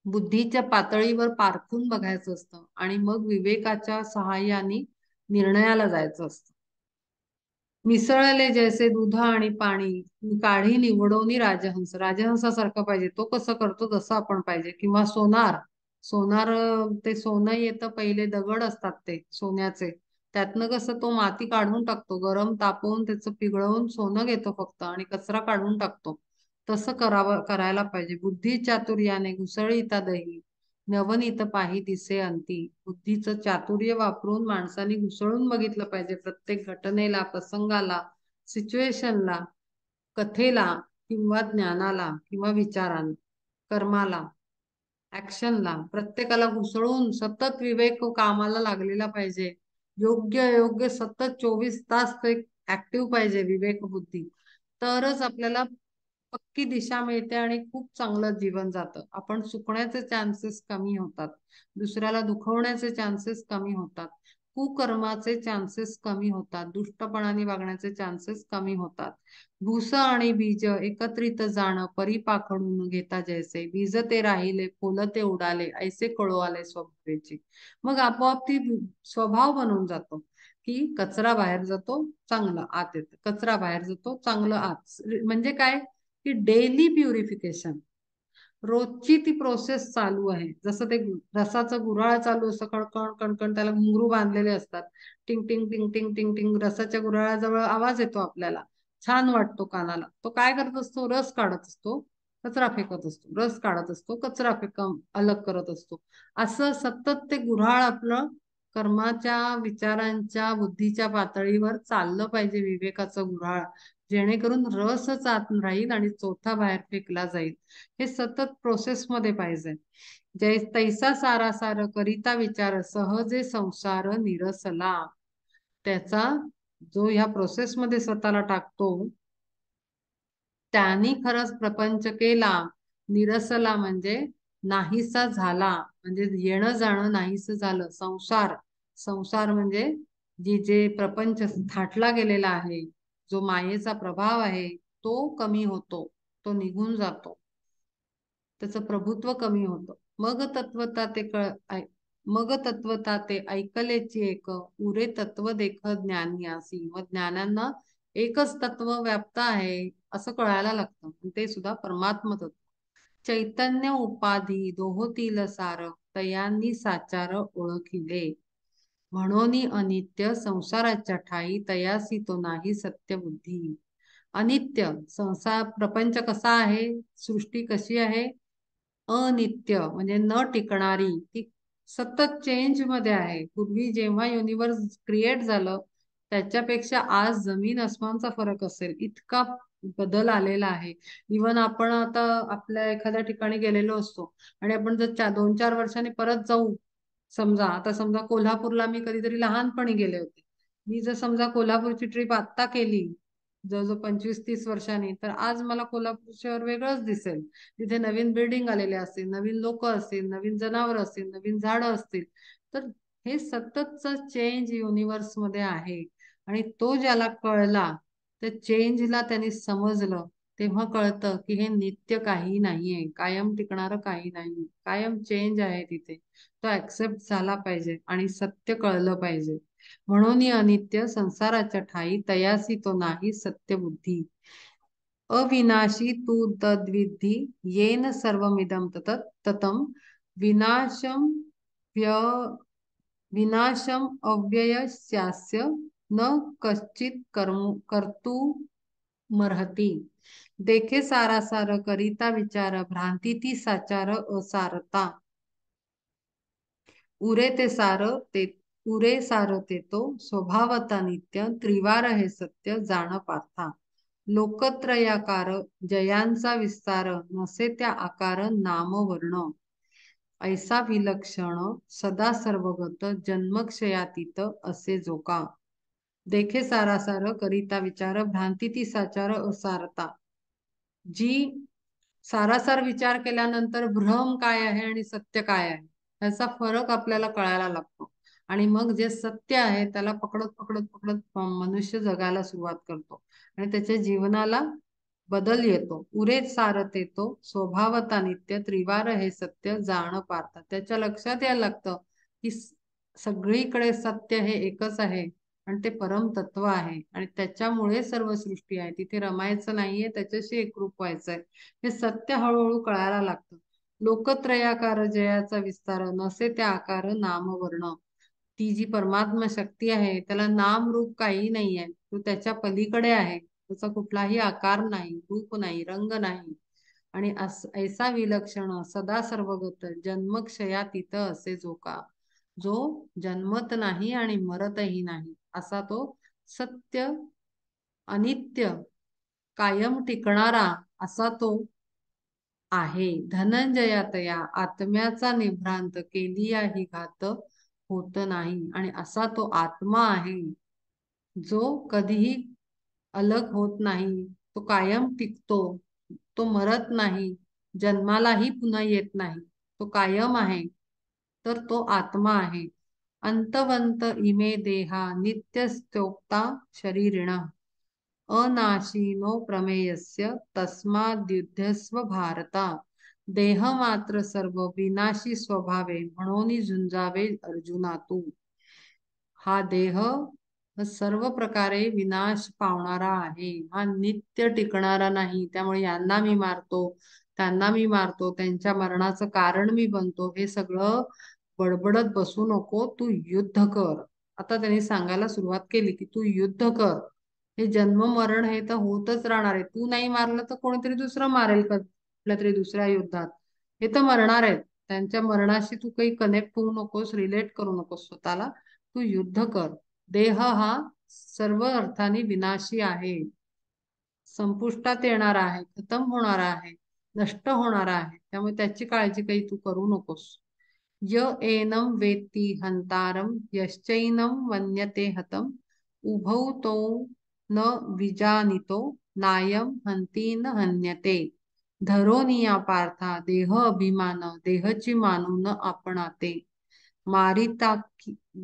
बुद्धीच्या पातळीवर पारखून बघायचं असतं आणि मग विवेकाच्या सहाय्याने निर्णयाला जायचं असतं. मिसळले जैसे दूध आणि पाणी, काढी निवडोनी राजहंस. राजहंसासारखं पाहिजे, तो कसं करतो तसं आपण पाहिजे. किंवा सोनार. सोनार ते सोनं येतं, पहिले दगड असतात ते सोन्याचे, त्यातनं कसं तो माती काढून टाकतो, गरम तापवून त्याचं पिघळवून सोनं घेतो फक्त आणि कचरा काढून टाकतो. तसं करायला पाहिजे. बुद्धी चातुर्याने घुसळीता दही, नवनीत पाही दिसे अंती. बुद्धीचं चातुर्य वापरून माणसाने घुसळून बघितलं पाहिजे प्रत्येक घटनेला, प्रसंगाला, सिच्युएशनला, कथेला किंवा ज्ञानाला किंवा विचारांना, कर्माला, ऍक्शनला, प्रत्येकाला घुसळून सतत विवेक कामाला लागलेला पाहिजे. योग्य अयोग्य सतत 24 तास ते ऍक्टिव्ह पाहिजे विवेक बुद्धी. तरच आपल्याला पक्की दिशा मिळते आणि खूप चांगलं जीवन जातं. आपण चुकण्याचे चान्सेस कमी होतात, दुसऱ्याला दुखवण्याचे चान्सेस कमी होतात, कुकर्माचे चान्सेस कमी होतात, दुष्टपणाने वागण्याचे चान्सेस कमी होतात. भूस आणि बीज एकत्रित जाणं, परिपाकडून घेता जैसे. बीज ते राहिले, फुलं ते उडाले, ऐसे कळू आले स्वभावाची. मग आपोआप ती स्वभाव बनून जातो की कचरा बाहेर जातो, चांगलं आत येतं, कचरा बाहेर जातो, चांगलं आत. म्हणजे काय की डेली प्युरिफिकेशन, रोजची ती प्रोसेस चालू आहे. जसं ते रसाचं गुऱ्हाळ चालू असतं, कणकण कणकण, त्याला घुंगरू बांधलेले असतात. टिंग टिंग टिंग टिंग टिंग टिंग, रसाच्या गुऱ्हाळाजवळ आवाज येतो आपल्याला, छान वाटतो कानाला. तो काय करत असतो, रस काढत असतो, कचरा फेकत असतो, रस काढत असतो, कचरा अलग करत असतो. असं सतत ते गुऱ्हाळ आपलं कर्माच्या, विचारांच्या, बुद्धीच्या पातळीवर चाललं पाहिजे, विवेकाचं गुऱ्हाळ. जेणेकरून रसच आत राहील आणि चोथा बाहेर फेकला जाईल. हे सतत प्रोसेस मध्ये पाहिजे. जै तैसा सारा सार करिता विचार, सहजे संसार निरसला. त्याचा जो ह्या प्रोसेस मध्ये स्वतःला टाकतो, त्यांनी खरंच प्रपंच केला. निरसला म्हणजे नाहीसा झाला, म्हणजे येणं जाणं नाहीस झालं. संसार, संसार म्हणजे जे प्रपंच थाटला गेलेला आहे, जो मायेचा प्रभाव आहे, तो कमी होतो, तो निघून जातो, त्याचं प्रभुत्व कमी होतं. मग तत्वता ते ऐकलेची एक, उरे तत्व देख ज्ञानियासी. मग ज्ञानांना एकच तत्व व्याप्त आहे असं कळायला लागतं, ते सुद्धा परमात्म तत्व. चैतन्य उपाधी दोहोतील सार, तयांनी साचार ओळखिले. म्हणून अनित्य संसाराच्या ठाई, तयासी तो नाही सत्य बुद्धी. अनित्य संसार प्रपंच कसा आहे, सृष्टी कशी आहे, अनित्य म्हणजे न टिकणारी, ती सतत चेंज मध्ये आहे. पूर्वी जेव्हा युनिवर्स क्रिएट झालं, त्याच्यापेक्षा आज जमीन अस्मानचा फरक असेल इतका बदल आलेला आहे. इवन आपण आता आपल्या एखाद्या ठिकाणी गेलेलो असतो आणि आपण जर 2-4 वर्षांनी परत जाऊ, समजा आता समजा कोल्हापूरला मी कधीतरी लहानपणी गेले होते, मी जर समजा कोल्हापूरची ट्रिप आत्ता केली जवळजवळ 25-30 वर्षांनी, तर आज मला कोल्हापूर शहर वेगळंच दिसेल. तिथे नवीन बिल्डिंग आलेले असतील, नवीन लोक असतील, नवीन जनावर असतील, नवीन झाडं असतील. तर हे सततचा चेंज युनिवर्स मध्ये आहे आणि तो ज्याला कळला, त्या चेंजला त्यांनी समजलं, तेव्हा कळतं की हे नित्य काही नाहीये, कायम टिकणारं काही नाही, कायम चेंज आहे तिथे. तो ऍक्सेप्ट झाला पाहिजे आणि सत्य कळलं पाहिजे. म्हणून अनित्य संसाराच्या ठाई, तयासी तो नाही सत्य बुद्धी. अविनाशी तू तद्विधी, येन सर्वमिदं ततम. विनाशम व्य विनाशम अव्ययस्यास्य न कश्चित कर्तु मर्हति। देखे सारा सार करिता विचार भ्रांती ती साचार असारता। उरे ते सार ते उरे सार ते तो स्वभावता नित्य त्रिवार हे सत्य जाण पार्था। लोकत्रयाकार जयांचा विस्तार नसे त्या आकार नाम वर्ण। ऐसा विलक्षण सदा सर्वगत जन्मक्षयातीत असे जोका। देखे सारासार करिता विचार भ्रांती ती साचार असारता। जी सारासार विचार केल्यानंतर भ्रम काय आहे आणि सत्य काय आहे ह्याचा फरक आपल्याला कळायला लागतो आणि मग जे सत्य आहे त्याला पकडत पकडत पकडत मनुष्य जगायला सुरुवात करतो आणि त्याच्या जीवनाला बदल येतो। उरेच सारत येतो स्वभावता नित्य त्रिवार हे सत्य जाण पारता। त्याच्या लक्षात यायला लागतं की सगळीकडे सत्य हे एकच आहे आणि ते परम तत्व आहे आणि त्याच्यामुळे सर्व सृष्टी आहे। तिथे रमायचं नाहीये, त्याच्याशी एकरूप व्हायचंय हे सत्य हळूहळू कळायला लागतं। लोकत्रयाकार जयाचा विस्तार नसे त्या आकार नाम वर्ण। ती जी परमात्मा शक्ती आहे त्याला नाम रूप काही नाही आहे, तो त्याच्या पलीकडे आहे। त्याचा कुठलाही आकार नाही, रूप नाही, रंग नाही आणि ऐसा विलक्षण सदा सर्वगत जन्मक्षयातीत असे जोका। जो जन्मत नाही आणि मरतही नाही असा तो सत्य अनित्य कायम टिकणारा असा तो आहे। धनंजयातया आत्म्याचा निभ्रांत केलिया ही घात होत नाही आणि असा तो आत्मा आहे जो कधीही अलग होत नाही, तो कायम टिकतो, तो मरत नाही, जन्मालाही पुन्हा येत नाही, तो कायम आहे, तर तो आत्मा आहे। अंतवंत इमे देहा नित्यस्तोक्ता शरीरिण अनाशीनो प्रमेयस्य तस्माद्युध्यस्व भारता। देह मात्र सर्व विनाशी स्वभावे म्हणून झुंजावे अर्जुना तू। हा देह सर्व प्रकारे विनाश पावणारा आहे, हा नित्य टिकणारा नाही। त्यामुळे यांना मी मारतो, त्यांना मी मारतो, त्यांच्या मरणाचं कारण मी बनतो, हे सगळं बडबडत बसू नको, तू युद्ध कर। आता त्यांनी सांगायला सुरुवात केली की तू युद्ध कर, हे जन्म मरण हे तर होतच राहणार आहे। तू नाही मारलं तर कोणीतरी दुसरं मारेल का कुठल्या तरी दुसऱ्या युद्धात, हे तर मरणार आहेत। त्यांच्या मरणाशी तू काही कनेक्ट होऊ नकोस, रिलेट करू नकोस स्वतःला, तू युद्ध कर। देह हा सर्व अर्थाने विनाशी आहे, संपुष्टात येणारा आहे, खतम होणारा आहे, नष्ट होणारा आहे, त्यामुळे त्याची काळजी काही तू करू नकोस। य एनम वेत्ती हंतारम यश्चैनम वन्यते हतम उभौ तौ न विजानितो नायम हंती न हन्यते। धरोनिया पार्था देह अभिमान देहची मानू न आपणाते। मारिता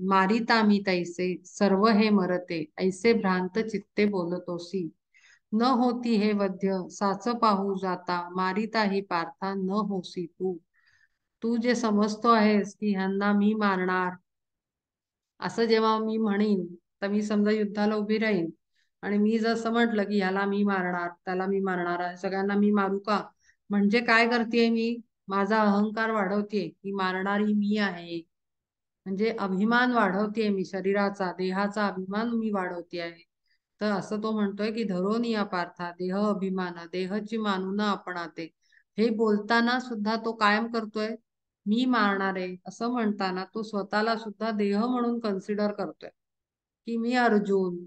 मारितामी तैसे सर्व हे मरते ऐसे भ्रांत चित्ते बोलतोसी। न होती हे वध्य साच पाहू जाता मारिता ही पार्था न होसी तू। तू जे समजतो आहेस की ह्यांना मी मारणार असं जेव्हा मी म्हणीन, तर मी समजा युद्धाला उभी राहीन आणि मी जसं म्हटलं की ह्याला मी मारणार, त्याला मी मारणार, सगळ्यांना मी मारू का, म्हणजे काय करतेय मी, माझा अहंकार वाढवतेय की मारणारी मी आहे, म्हणजे अभिमान वाढवतेय मी, शरीराचा देहाचा अभिमान मी वाढवते आहे। तर असं तो म्हणतोय की धरोनिया पार्था देह अभिमान देहची मानून आपणाते। हे बोलताना सुद्धा तो कायम करतोय मी मारणार आहे असं म्हणताना तो स्वतःला सुद्धा देह म्हणून कन्सिडर करतोय की मी अर्जुन।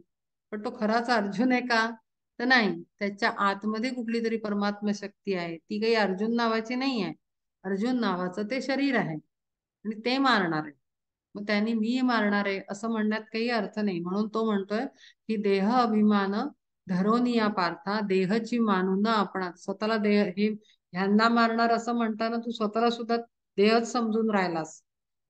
पण तो खराच अर्जुन आहे का, तर नाही, त्याच्या आतमध्ये कुठली तरी परमात्मा शक्ती आहे, ती काही अर्जुन नावाची नाही आहे। अर्जुन नावाचं ते शरीर आहे आणि ते मारणार आहे, मग त्यांनी मी मारणार आहे असं म्हणण्यात काही अर्थ नाही। म्हणून तो म्हणतोय की देह अभिमान धरोनिया पार्था देहची मानून आपण स्वतःला देह हे ह्यांना मारणार असं म्हणताना तू स्वतःला सुद्धा देहच समजून राहिलास,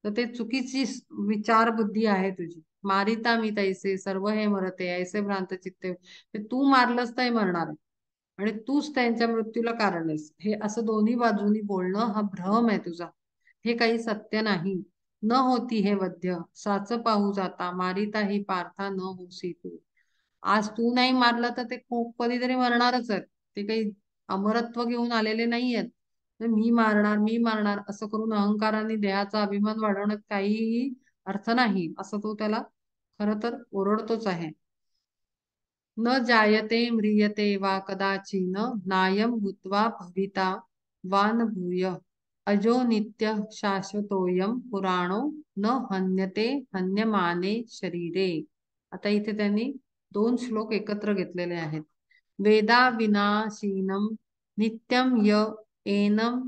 तर ते चुकीची विचार बुद्धी आहे तुझी। मारिता मी तैसे सर्व हे मरते ऐसे भ्रांत चित्ते, ते तू मारलंस तर मरणार आहे आणि तूच त्यांच्या मृत्यूला कारण आहेस, हे असं दोन्ही बाजूनी बोलणं हा भ्रम आहे तुझा, हे काही सत्य नाही। न होती हे वध्य साच पाहू जाता मारिता ही पार्था न होसी तू। आज तू नाही मारलं तर ते खूप कधीतरी मरणारच आहेत, ते काही अमरत्व घेऊन आलेले नाही आहेत, मी मारणार असं करून अहंकाराने देहाचा अभिमान वाढवण्यात काहीही अर्थ नाही, असं तो त्याला खरं तर ओरडतोच आहे. न जायते म्रियते वा कदाचिन नायम भूत्वा भविता वा न भूय अजो नित्य शाश्वतोयम पुराणो न हन्यते हन्यमाने शरीरे. आता इथे त्यांनी दोन श्लोक एकत्र घेतलेले आहेत. वेदा विनाशीनम नित्यम य एनम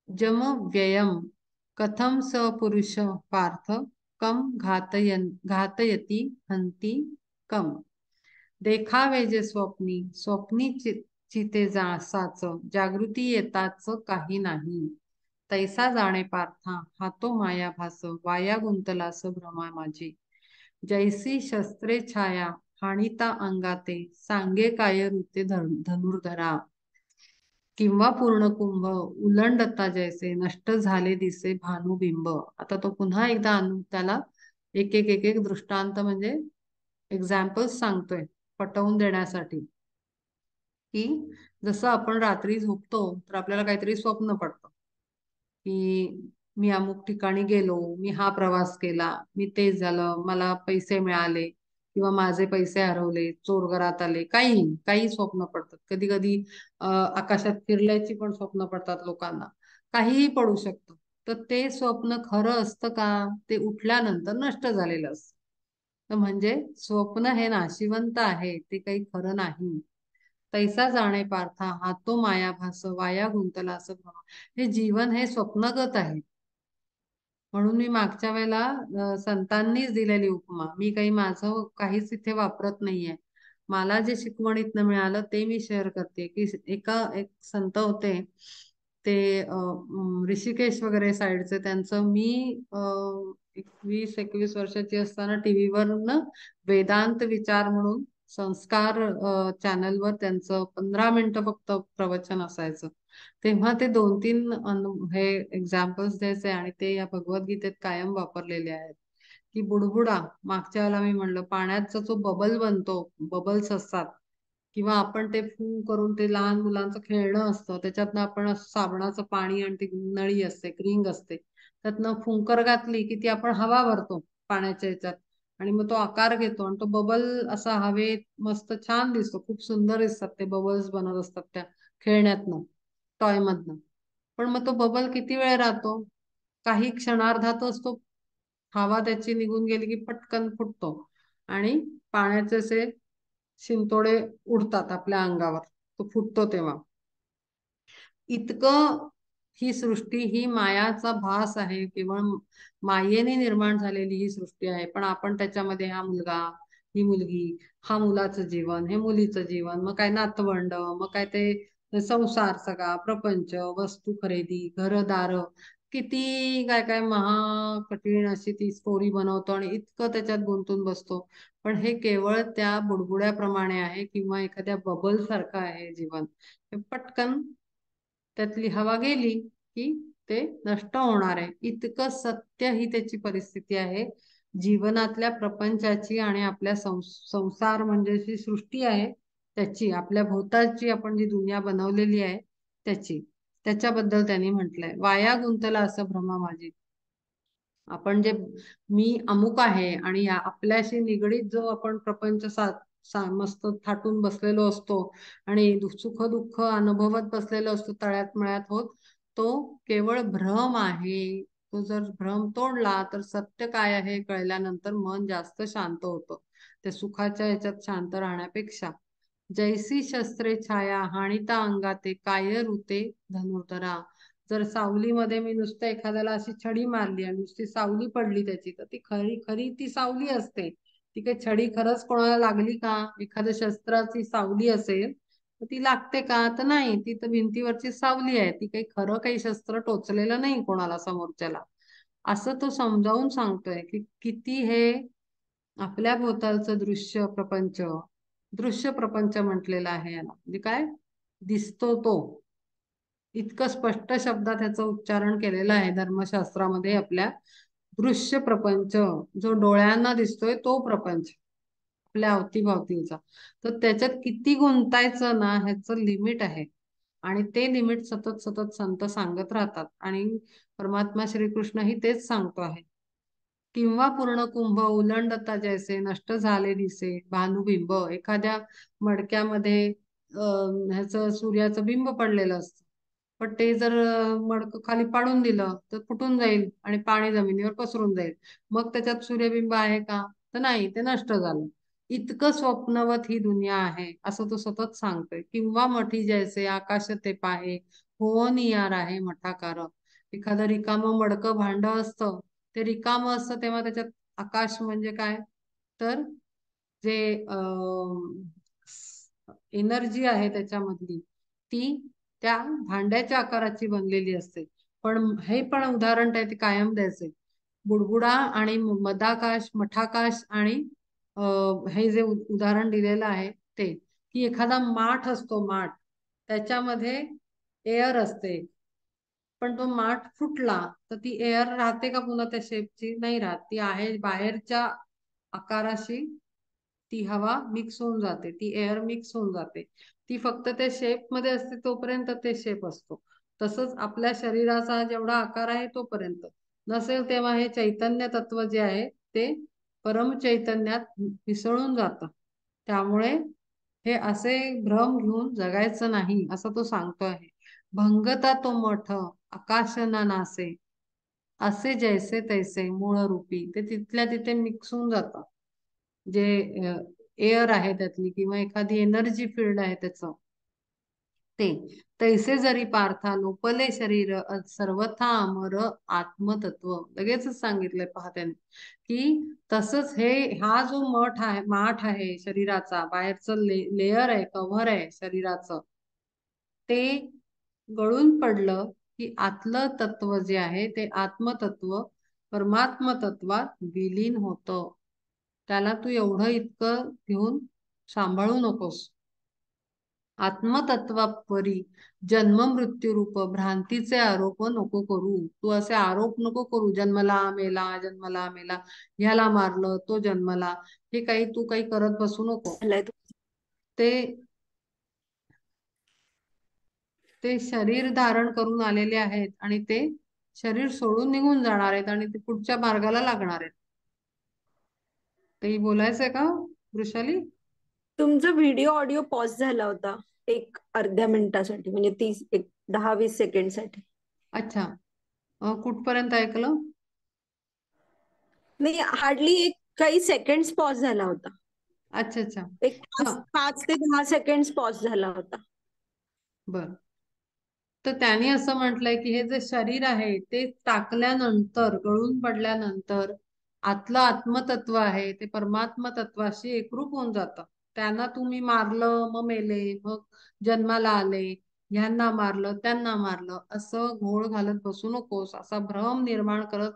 जम व्ययम कथम स पुरुष पार्थ कम घातयती हंती कम. देखावे जे स्वप्नी स्वप्नी चिते जासाच जागृती येताच काही नाही. तैसा जाणे पार्था हा तो मायाभास वाया गुंतलास भ्रमा माझी. जैसी शस्त्रे छाया हाणिता अंगाते सांगे काय ऋते धनुर्धरा. किंवा पूर्ण कुंभ उलंडता जैसे नष्ट झाले दिसे भानुबिंब. आता तो पुन्हा एकदा त्याला एक एक एक एक दृष्टांत म्हणजे एक्झाम्पल्स सांगतोय पटवून देण्यासाठी, की जसं आपण रात्री झोपतो तर आपल्याला काहीतरी स्वप्न पडतं, की मी अमुक ठिकाणी गेलो, मी हा प्रवास केला, मी तेच झालं, मला पैसे मिळाले किंवा माझे पैसे हरवले, चोर घरात आले, काही काही स्वप्न पडतात. कधी कधी आकाशात फिरल्याची पण स्वप्न पडतात लोकांना. काहीही पडू शकतं. तर ते स्वप्न खरं असतं का? ते उठल्यानंतर नष्ट झालेलं असतं. तर म्हणजे स्वप्न हे नाशिवंत आहे, ते काही खरं नाही. तैसा जाणे पार्था हा तो मायाभास वाया गुंतला असं भ्रमा. हे जीवन हे स्वप्नगत आहे. म्हणून मी मागच्या वेळेला संतांनीच दिलेली उपमा, मी काही माझं काहीच इथे वापरत नाहीये. मला जे शिकवणीतनं मिळालं ते मी शेअर करते. की एक संत होते, ते ऋषिकेश वगैरे साईडचे. त्यांचं मी 20-21 वर्षाची असताना टीव्हीवर वेदांत विचार म्हणून संस्कार चॅनलवर त्यांचं 15 मिनिटं फक्त प्रवचन असायचं. तेव्हा ते 2-3 हे एक्झाम्पल्स द्यायचे आणि ते या भगवद्गीतेत कायम वापरलेले आहेत. की बुडबुडा, मागच्या वेळेला मी म्हणलं पाण्याचा जो बबल बनतो, बबल्स असतात, किंवा आपण ते फू करून ते लहान मुलांचं खेळणं असतं, त्याच्यातनं आपण साबणाचं पाणी आणि ती नळी असते, रिंग असते, त्यातनं फुंकर घातली की ती आपण हवा भरतो पाण्याच्या ह्याच्यात, आणि मग तो आकार घेतो आणि तो बबल असा हवेत मस्त छान दिसतो, खूप सुंदर दिसतात ते बबल्स बनत असतात त्या खेळण्यातनं, टॉय मधनं. पण मग तो बबल किती वेळ राहतो? काही क्षणार्धातच तो हवा त्याची निघून गेली की पटकन फुटतो आणि पाण्याचे असे शिंतोडे उडतात आपल्या अंगावर, तो फुटतो तेव्हा. इतकं ही सृष्टी ही मायाचा भास आहे, केवळ मायेने निर्माण झालेली ही सृष्टी आहे. पण आपण त्याच्यामध्ये हा मुलगा, ही मुलगी, हा मुलाचं जीवन, हे मुलीचं जीवन, मग काय नातवंड, मग काय ते संसार, सगळा प्रपंच, वस्तू खरेदी, घरदार, किती काय काय कठीण अशी ती स्टोरी बनवतो आणि इतकं त्याच्यात गुंतून बसतो. पण हे केवळ त्या बुडबुड्याप्रमाणे आहे किंवा एखाद्या बबल सारखं आहे जीवन. हे पटकन त्यातली हवा गेली की ते नष्ट होणार आहे. इतकं सत्य ही त्याची परिस्थिती आहे जीवनातल्या प्रपंचाची आणि आपल्या संसार म्हणजे जी सृष्टी आहे त्याची, आपल्या भोवताची आपण जी दुनिया बनवलेली आहे त्याची. त्याच्याबद्दल त्यांनी म्हटलंय, वाया गुंतला असं भ्रमा माझी. आपण जे मी अमुक आहे आणि आपल्याशी निगडीत जो आपण प्रपंच मस्त थाटून बसलेलो असतो आणि सुख दुःख अनुभवत बसलेलो असतो तळ्यात मळ्यात होत, तो केवळ भ्रम आहे. तो जर भ्रम तोडला तर सत्य काय आहे कळल्यानंतर मन जास्त शांत होतं, ते सुखाच्या ह्याच्यात शांत राहण्यापेक्षा. जैसी शस्त्रे छाया हाणिता अंगाते काय ऋते धनुर्धरा. जर सावलीमध्ये मी नुसतं एखाद्याला अशी छडी मारली आणि नुसती सावली पडली त्याची, तर ती खरी खरी ती सावली असते. ती काही छडी खरंच कोणाला लागली का? एखाद्या शस्त्राची सावली असेल तर ती लागते का? तर नाही, ती तर भिंतीवरची सावली आहे, ती काही खरं काही शस्त्र टोचलेलं नाही कोणाला समोरच्याला. असं तो समजावून सांगतोय की किती हे आपल्या भोवतालचं दृश्य प्रपंच म्हटलेलं आहे याला. म्हणजे काय दिसतो तो, इतकं स्पष्ट शब्दात ह्याचं उच्चारण केलेलं आहे धर्मशास्त्रामध्ये आपल्या. दृश्य प्रपंच, जो डोळ्यांना दिसतोय तो प्रपंच आपल्या अवतीभवतीचा, तर त्याच्यात किती गुंतायचं ना ह्याचं लिमिट आहे. आणि ते लिमिट सतत सतत संत सांगत राहतात. आणि परमात्मा श्रीकृष्णही तेच सांगतो आहे. किंवा पूर्ण कुंभ उलंडता जैसे नष्ट झाले दिसे भानुबिंब. एखाद्या मडक्यामध्ये ह्याचं सूर्याचं बिंब पडलेलं असतं, पण ते जर मडकं खाली पाडून दिलं तर फुटून जाईल आणि पाणी जमिनीवर पसरून जाईल. मग त्याच्यात सूर्यबिंब आहे का? तर नाही, ते नष्ट झालं. इतकं स्वप्नवत ही दुनिया आहे असं तो सतत सांगतोय. किंवा मठी जैसे आकाश ते पाहे हो नियार आहे मठाकार. एखादं रिकामं मडकं भांड असतं, ते रिकामं असतं तेव्हा त्याच्यात आकाश म्हणजे काय, तर जे एनर्जी आहे त्याच्यामधली, ती त्या भांड्याच्या आकाराची बनलेली असते. पण हे पण उदाहरण ते कायम द्यायचे. बुडबुडा आणि मदाकाश मठाकाश आणि हे जे उदाहरण दिलेलं आहे ते, की एखादा माठ असतो, माठ त्याच्यामध्ये एअर असते, पण तो माठ फुटला तर ती एअर राहते का पुन्हा त्या शेपची? नाही राहत. ती आहे बाहेरच्या आकाराशी ती हवा मिक्स होऊन जाते, ती एअर मिक्स होऊन जाते. ती फक्त त्या शेप मध्ये असते तोपर्यंत ते शेप असतो. तसंच आपल्या शरीराचा जेवढा आकार आहे तोपर्यंत. नसेल तेव्हा हे चैतन्य तत्व जे आहे ते परम चैतन्यात मिसळून जातं. त्यामुळे हे असे भ्रम घेऊन जगायचं नाही असं तो सांगतो आहे. भंगता तो मठ आकाश ना नासे, असे जैसे तैसे मूळ रूपी. ते तिथल्या तिथे मिक्स होऊन जातं. जे एअर आहे त्यातली किंवा एखादी एनर्जी फील्ड आहे त्याचं, ते तैसे जरी पार्था लोपले शरीर सर्वथा अमर आत्मतत्व. लगेचच सांगितलंय पहा त्याने, की तसंच हे हा जो माठ आहे शरीराचा, बाहेरचं लेयर आहे, कव्हर आहे शरीराचं, ते गळून पडलं की आतलं तत्व जे आहे ते आत्मतत्व परमात्म तत्वात विलीन होतं. त्याला तू एवढं इतकं घेऊन सांभाळू नकोस. आत्मतत्वापरी जन्म मृत्यू रूप भ्रांतीचे आरोप नको करू. तू असे आरोप नको करू, जन्मला मेला, जन्मला मेला, ह्याला मारलं तो जन्मला. हे काही तू काही करत बसू नको. झालंय ते ते शरीर धारण करून आलेले आहेत आणि ते शरीर सोडून निघून जाणार आहेत आणि ते पुढच्या मार्गाला लागणार आहेत. काही बोलायचंय का वृषाली? तुमचा व्हिडिओ ऑडिओ पॉज झाला होता एक अर्ध्या मिनिटासाठी, म्हणजे 10-20 सेकंड साठी. अच्छा. कुठपर्यंत ऐकलं? नाही, हार्डली एक काही सेकंड्स पॉज झाला होता. अच्छा अच्छा. एक हा, 5 ते 10 सेकंड्स पॉज झाला होता. बर. तर त्यांनी असं म्हटलंय की हे जे शरीर आहे ते टाकल्यानंतर, गळून पडल्यानंतर आतलं आत्मतत्व आहे ते परमात्म तत्वाशी एकरूप होऊन जातं. त्यांना तुम्ही मारलं मग मेले, मग जन्माला आले, ह्यांना मारलं त्यांना मारलं असं घोळ घालत बसू नकोस. असा भ्रम निर्माण करत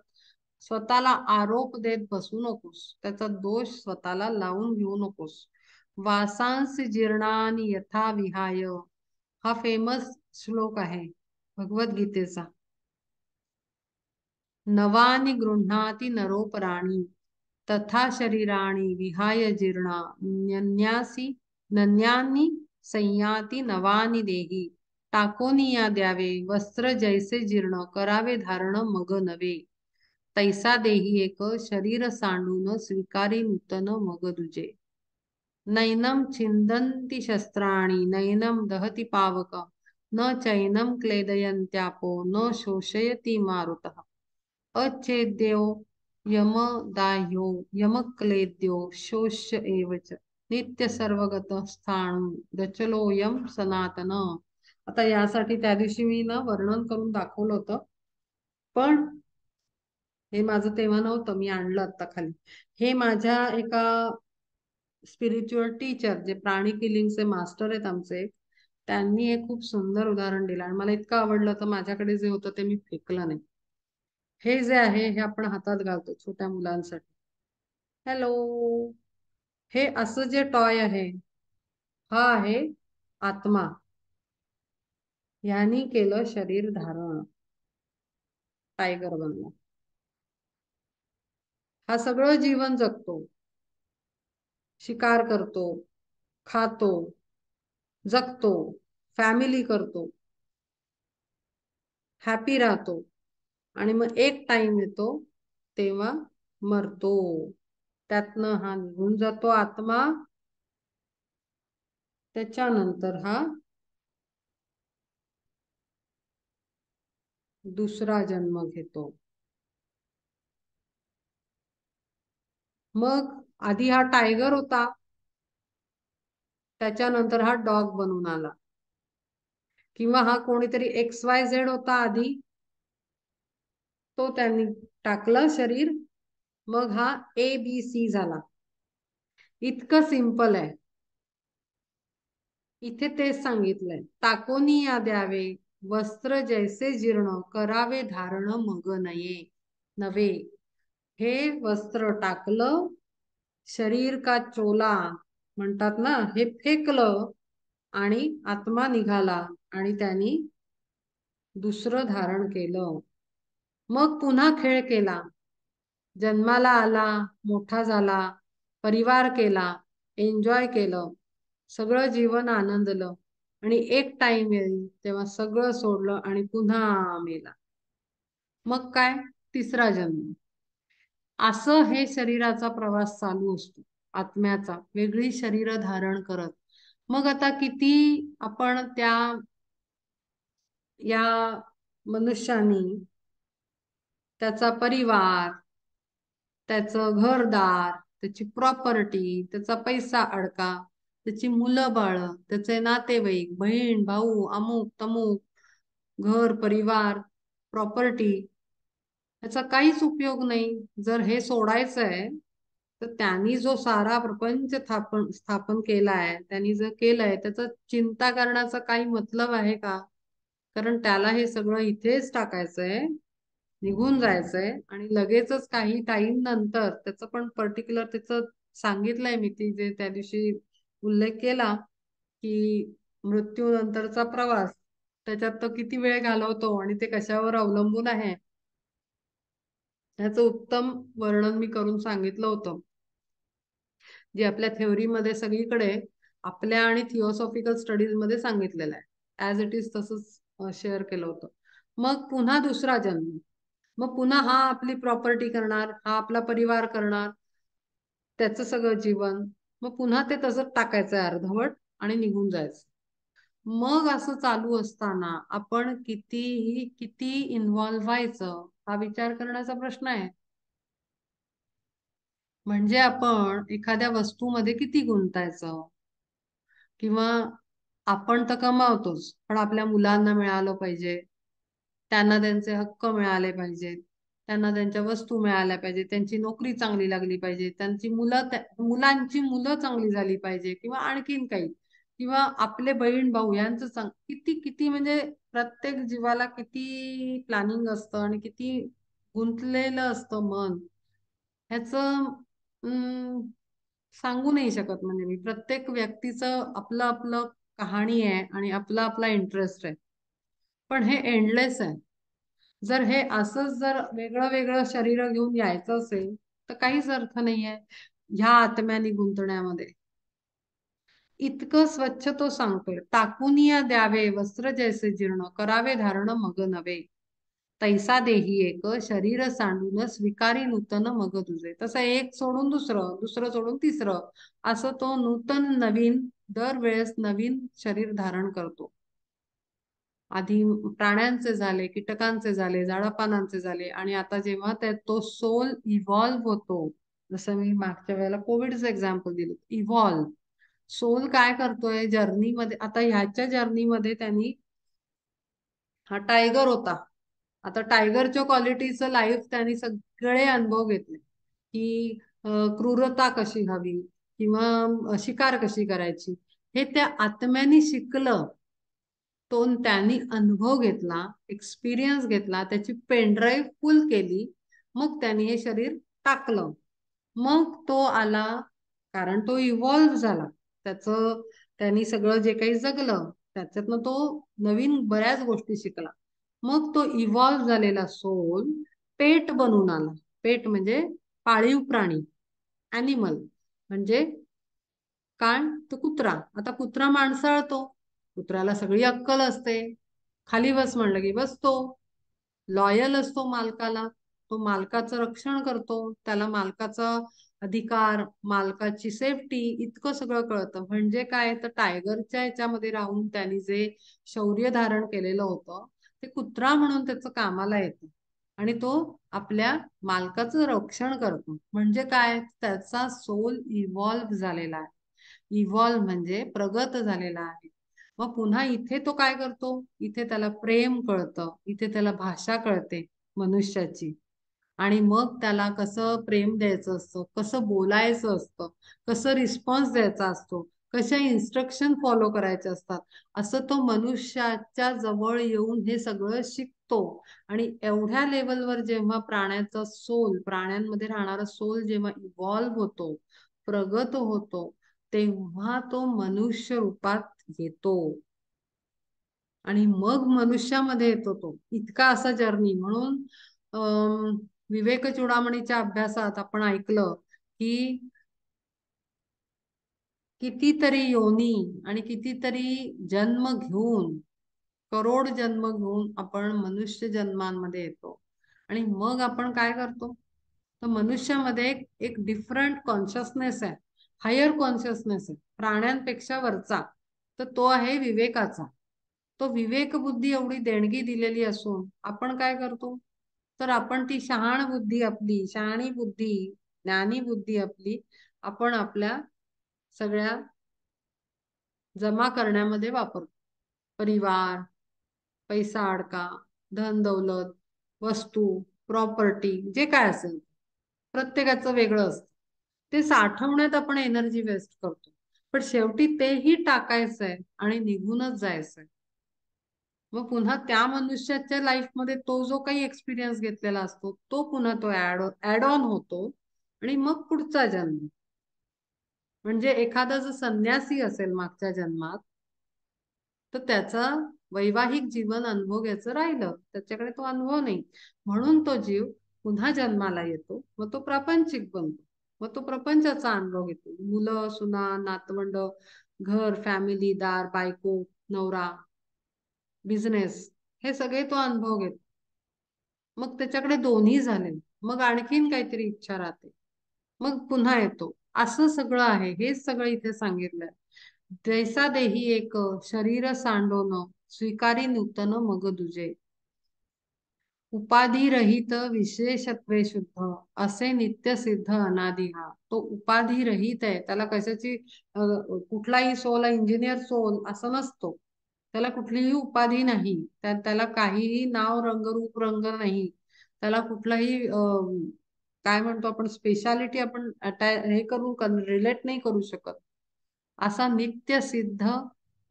स्वतःला आरोप देत बसू नकोस. त्याचा दोष स्वतःला लावून घेऊ नकोस. वासांसी जीर्णानी यथा विहाय, हा फेमस श्लोक आहे भगवद्गीतेचा. नवानि गृह्णाति नरोपराणी तथा शरीराणी विहाय जीर्णा नन्यासी नन्यानी संयाती नवानी देही. टाकोनिया द्यावे वस्त्र जैसे जीर्ण करावे धारण मग नवे. तैसा देही एक शरीर सांडून स्वीकारी नूतन मग दुजे. नैनम छिंदन्ति शस्त्राणि नैनम दहति पावक न चैनम क्लेदयन्त्यापो न शोषयति मारुतः. अच्छेद्यो यमदाह्यो यमक्लेद्यो शोष्य एव च नित्य सर्वगत स्थाणु दचलोयम सनातन. आता यासाठी त्या दिवशी मी ना वर्णन करून दाखवलं होतं, पण हे माझं तेव्हा नव्हतं, मी आणलं आता खाली. हे माझ्या एका स्पिरिच्युअल टीचर, जे प्राणी किलिंगचे मास्टर आहेत आमचे, त्यांनी हे खूप सुंदर उदाहरण दिलं आणि मला इतकं आवडलं तर माझ्याकडे जे होतं ते मी फेकलं नाही. हे जे आहे हे आपण हातात घालतो छोट्या मुलांसाठी. हॅलो. हे असं जे टॉय आहे, हा आहे आत्मा. ह्यानी केलं शरीर धारण, टायगर बनला. हा सगळं जीवन जगतो, शिकार करतो, खातो, जगतो, फॅमिली करतो, हॅपी राहतो, आणि मग एक टाइम येतो तेव्हा मरतो. त्यातनं हा निघून जातो आत्मा. त्याच्यानंतर हा दुसरा जन्म घेतो. मग आधी हा टायगर होता, त्याच्यानंतर हा डॉग बनून आला. किंवा हा कोणीतरी XYZ होता आधी, तो त्यांनी टाकलं शरीर, मग हा ABC झाला. इतकं सिंपल आहे. इथे तेच सांगितलंय, टाकोनी या द्यावे वस्त्र जैसे जीर्ण, करावे धारण मग नये नवे. हे वस्त्र टाकलं, शरीर का चोला म्हणतात ना, हे फेकलं आणि आत्मा निघाला आणि त्यांनी दुसरं धारण केलं. मग पुन्हा खेळ केला, जन्माला आला, मोठा झाला, परिवार केला, एन्जॉय केलं, सगळं जीवन आनंदलं, आणि एक टाइम येईल तेव्हा सगळं सोडलं आणि पुन्हा मेला. मग काय, तिसरा जन्म. असं हे शरीराचा प्रवास चालू असतो, आत्म्याचा, वेगळी शरीर धारण करत. मग आता किती आपण या मनुष्यानी त्याचा परिवार, त्याचं घरदार, त्याची प्रॉपर्टी, त्याचा पैसा अडका, त्याची मुलं बाळ, त्याचे नातेवाईक, बहीण भाऊ, अमुक तमुक, घर परिवार, प्रॉपर्टी, याचा काहीच उपयोग नाही. जर हे सोडायचं आहे तर त्यांनी जो सारा प्रपंच स्थापन केलाय, त्यांनी जर केलंय, त्याचं चिंता करण्याचा काही मतलब आहे का? कारण त्याला हे सगळं इथेच टाकायचंय, निघून जायचंय, आणि लगेचच काही टाइम नंतर त्याचं पण पर्टिक्युलर त्याचं सांगितलंय मी, ती जे त्या दिवशी उल्लेख केला की मृत्यूनंतरचा प्रवास, त्याच्यात तो किती वेळ घालवतो आणि ते कशावर अवलंबून आहे, ह्याचं उत्तम वर्णन मी करून सांगितलं होतं, जे आपल्या थेअरीमध्ये सगळीकडे, आपल्या आणि थिओसॉफिकल स्टडीज मध्ये सांगितलेलं आहे. ऍज इट इज तसंच शेअर केलं होतं. मग पुन्हा दुसरा जन्म, मग पुन्हा हा आपली प्रॉपर्टी करणार, हा आपला परिवार करणार, त्याचं सगळं जीवन, मग पुन्हा ते तसंच टाकायचं अर्धवट आणि निघून जायचं. मग असं चालू असताना आपण किती इन्व्हॉल्व्ह व्हायचं, हा विचार करण्याचा प्रश्न आहे. म्हणजे आपण एखाद्या वस्तूमध्ये किती गुंतायचं, किंवा आपण तर कमावतोच, पण आपल्या मुलांना मिळालं पाहिजे, त्यांना त्यांचे हक्क मिळाले पाहिजेत, त्यांना त्यांच्या वस्तू मिळाल्या पाहिजेत, त्यांची नोकरी चांगली लागली पाहिजे, त्यांची मुलांची मुलं चांगली झाली पाहिजे, किंवा आणखीन काही, किंवा आपले बहीण भाऊ यांचं किती किती, म्हणजे प्रत्येक जीवाला किती प्लॅनिंग असतं आणि किती गुंतलेलं असतं मन, ह्याचं सांगू नाही शकत. म्हणजे मी, प्रत्येक व्यक्तीचं आपलं आपलं कहाणी आहे आणि आपला आपला इंटरेस्ट आहे, पण हे एंडलेस आहे. जर हे असंच जर वेगळं वेगळं शरीर घेऊन यायचं असेल तर काहीच अर्थ नाहीये ह्या आत्म्यानी गुंतण्यामध्ये. इतकं स्वच्छ तो सांगतोय, टाकूनिया द्यावे वस्त्र जैसे जीर्ण, करावे धारण मग नवे, तैसा देही एक शरीर सांडून स्वीकारी नूतन मग तुझे. तसं एक सोडून दुसरं, दुसरं सोडून तिसरं, असं तो नूतन नवीन दरवेळेस नवीन शरीर धारण करतो. आधी प्राण्यांचे झाले, कीटकांचे झाले, झाडापानांचे झाले, आणि आता जेव्हा तो सोल इव्हॉल्व्ह होतो, जसं मी मागच्या वेळेला कोविडचं एक्झाम्पल दिलं, इव्हॉल्व्ह सोल काय करतोय जर्नीमध्ये. आता ह्याच्या जर्नीमध्ये त्यांनी, हा टायगर होता, आता टायगरच्या क्वालिटीचं लाईफ त्यांनी सगळे अनुभव घेतले, की क्रूरता कशी हवी, किंवा शिकार कशी करायची, हे त्या आत्म्याने शिकलं. तो त्यांनी अनुभव घेतला, एक्सपिरियन्स घेतला, त्याची पेनड्राईव्ह फुल केली, मग त्यांनी हे शरीर टाकलं. मग तो आला, कारण तो इव्हॉल्व्ह झाला, त्याचं त्यांनी सगळं जे काही जगलं त्याच्यातनं तो नवीन बऱ्याच गोष्टी शिकला. मग तो इव्हॉल्व्ह झालेला सोल पेट बनून आला. पेट म्हणजे पाळीव प्राणी, ॲनिमल, म्हणजे काय, तो कुत्रा. आता कुत्रा माणसाळतो, कुत्र्याला सगळी अक्कल असते, खाली बस म्हणलं की बसतो, लॉयल असतो मालकाला, तो मालकाचं रक्षण करतो, त्याला मालकाचा अधिकार, मालकाची सेफ्टी इतकं सगळं कळतं. म्हणजे काय तर टायगरच्या ह्याच्यामध्ये राहून त्यांनी जे शौर्य धारण केलेलं होतं ते कुत्रा म्हणून त्याचं कामाला येतं. आणि तो आपल्या मालकाचं रक्षण करतो. म्हणजे काय, त्याचा सोल इव्हॉल्व्ह झालेला आहे. इव्हॉल्व्ह म्हणजे प्रगत झालेला आहे. मग पुन्हा इथे तो काय करतो, इथे त्याला प्रेम कळतं, इथे त्याला भाषा कळते मनुष्याची. आणि मग त्याला कसं प्रेम द्यायचं असतं, कसं बोलायचं असतं, कसं रिस्पॉन्स द्यायचा असतो, कशा इन्स्ट्रक्शन फॉलो करायचे असतात, असं तो मनुष्याच्या जवळ येऊन हे सगळं शिकतो. आणि एवढ्या लेवलवर जेव्हा प्राण्याचा सोल, प्राण्यांमध्ये राहणारा सोल जेव्हा इव्हॉल्व्ह होतो, प्रगत होतो, तेव्हा तो मनुष्य रूपात येतो. आणि मग मनुष्यामध्ये येतो तो. इतका असा जर्नी. म्हणून विवेक चूडामणीच्या अभ्यासात आपण ऐकलं की कितीतरी योनी आणि कितीतरी जन्म घेऊन, करोड जन्म घेऊन आपण मनुष्य जन्मांमध्ये येतो. आणि मग आपण काय करतो, तर मनुष्यामध्ये एक डिफरंट कॉन्शियसनेस आहे, हायर कॉन्शियसनेस आहे प्राण्यांपेक्षा वरचा. तर तो आहे विवेकाचा. तो विवेक बुद्धी एवढी देणगी दिलेली असून आपण काय करतो, तर आपण ती शहाण बुद्धी आपली, शहाणी बुद्धी, ज्ञानी बुद्धी आपली आपण आपल्या सगळ्या जमा करण्यामध्ये वापरतो. परिवार, पैसा अडका, धन दौलत, वस्तू, प्रॉपर्टी, जे काय असेल प्रत्येकाचं वेगळं असतं. ते साठवण्यात आपण एनर्जी वेस्ट करतो. पण शेवटी तेही टाकायचंय आणि निघूनच जायचंय. मग पुन्हा त्या मनुष्याच्या लाईफमध्ये तो जो काही एक्सपिरियन्स घेतलेला असतो तो पुन्हा तो ऍड ऑन होतो. आणि मग पुढचा जन्म, म्हणजे एखादा जर संन्यासी असेल मागच्या जन्मात, तर त्याचा वैवाहिक जीवन अनुभव घ्यायचं राहिलं, त्याच्याकडे तो अनुभव नाही, म्हणून तो जीव पुन्हा जन्माला येतो. मग तो प्रापंचिक बनतो, मग तो प्रपंचाचा अनुभव घेतो. मुलं, सुना, नातवंड, घर, फॅमिली, दार, बायको, नवरा, बिझनेस, हे सगळे तो अनुभव घेतो. मग त्याच्याकडे दोन्ही झाले, मग आणखीन काहीतरी इच्छा राहते, मग पुन्हा येतो. असं सगळं आहे, हेच सगळं इथे सांगितलंय. जैसा देही एक, शरीर सांडोन, स्वीकारी नूतन मग दुजे, उपाधी रहित विशेषत्वे शुद्ध, असे नित्य सिद्ध अनादि हा. तो उपाधी रहित आहे, त्याला कशाची कुठलाही सोल, इंजिनियर सोल असं नसतो, त्याला कुठलीही उपाधी नाही, त्याला काहीही नाव, रंगरूप, रंग नाही, त्याला कुठलाही काय म्हणतो आपण स्पेशालिटी आपण हे करून रिलेट नाही करू शकत. असा नित्य सिद्ध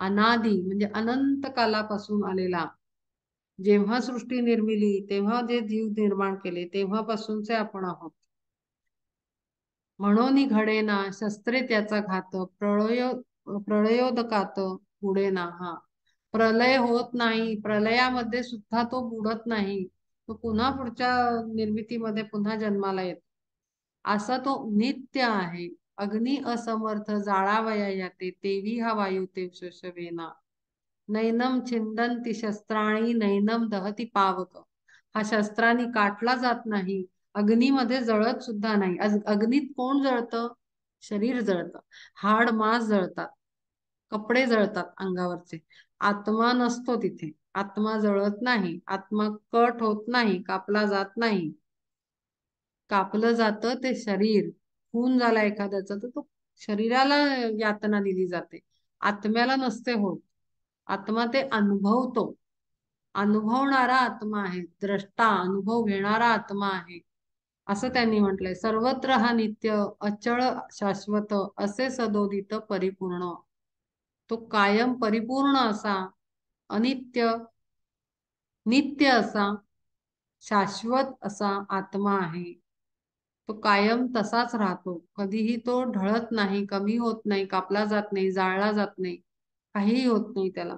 अनादी म्हणजे अनंत कालापासून आलेला, जेव्हा सृष्टी निर्मिली तेव्हा जे जीव निर्माण केले तेव्हापासूनचे आपण आहोत. म्हणून घडेना शस्त्रे त्याचा घात, प्रळयोदकात बुडेना हा. प्रलय होत नाही, प्रलयामध्ये सुद्धा तो बुडत नाही, तो पुन्हा पुढच्या निर्मितीमध्ये पुन्हा जन्माला येतो. असा तो नित्य आहे. अग्नी असमर्थ जाळावया याते, तेवी हा वायू ते शोषवेना. नैनम छिंदंती शस्त्राणी नैनम दहती पावक. हा शस्त्रांनी काटला जात नाही, अग्नीमध्ये जळत सुद्धा नाही. अग्नीत कोण जळतं, शरीर जळतं, हाड मांस जळतात, कपडे जळतात अंगावरचे, आत्मा नसतो तिथे. आत्मा जळत नाही, आत्मा कट होत नाही, कापला जात नाही. कापलं जातं ते शरीर. खून झाला एखाद्याचा तर तो शरीराला यातना दिली जाते, आत्म्याला नसते होत. आत्मा ते अनुभवतो, अनुभवणारा आत्मा आहे, द्रष्टा, अनुभव घेणारा आत्मा आहे. असं त्यांनी म्हटलंय. सर्वत्र हा नित्य, अचळ, शाश्वत, असे सदोदित परिपूर्ण. तो कायम परिपूर्ण असा, अनित्य, नित्य असा, शाश्वत असा आत्मा आहे. तो कायम तसाच राहतो, कधीही तो ढळत नाही, कमी होत नाही, कापला जात नाही, जाळला जात नाही, काहीही होत नाही त्याला.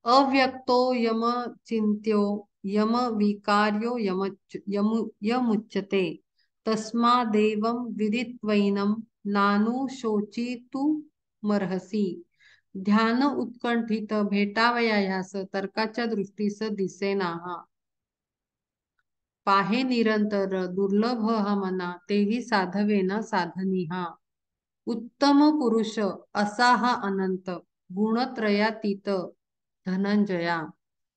अव्यक्तो यम चिंत्यो यम विकार्यो यमुच्यते, तस्मादेवं विदित्वैनं नानुशोचितुमर्हसि. ध्यान उत्कंठित भेटावया ह्यास तर्काच्या दृष्टीस दिसेना हा. पाहे निरंतर दुर्लभ हा मना तेही साधवेना साधनी हा. उत्तम पुरुष असा हा अनंत गुणत्रयातीत धनंजया.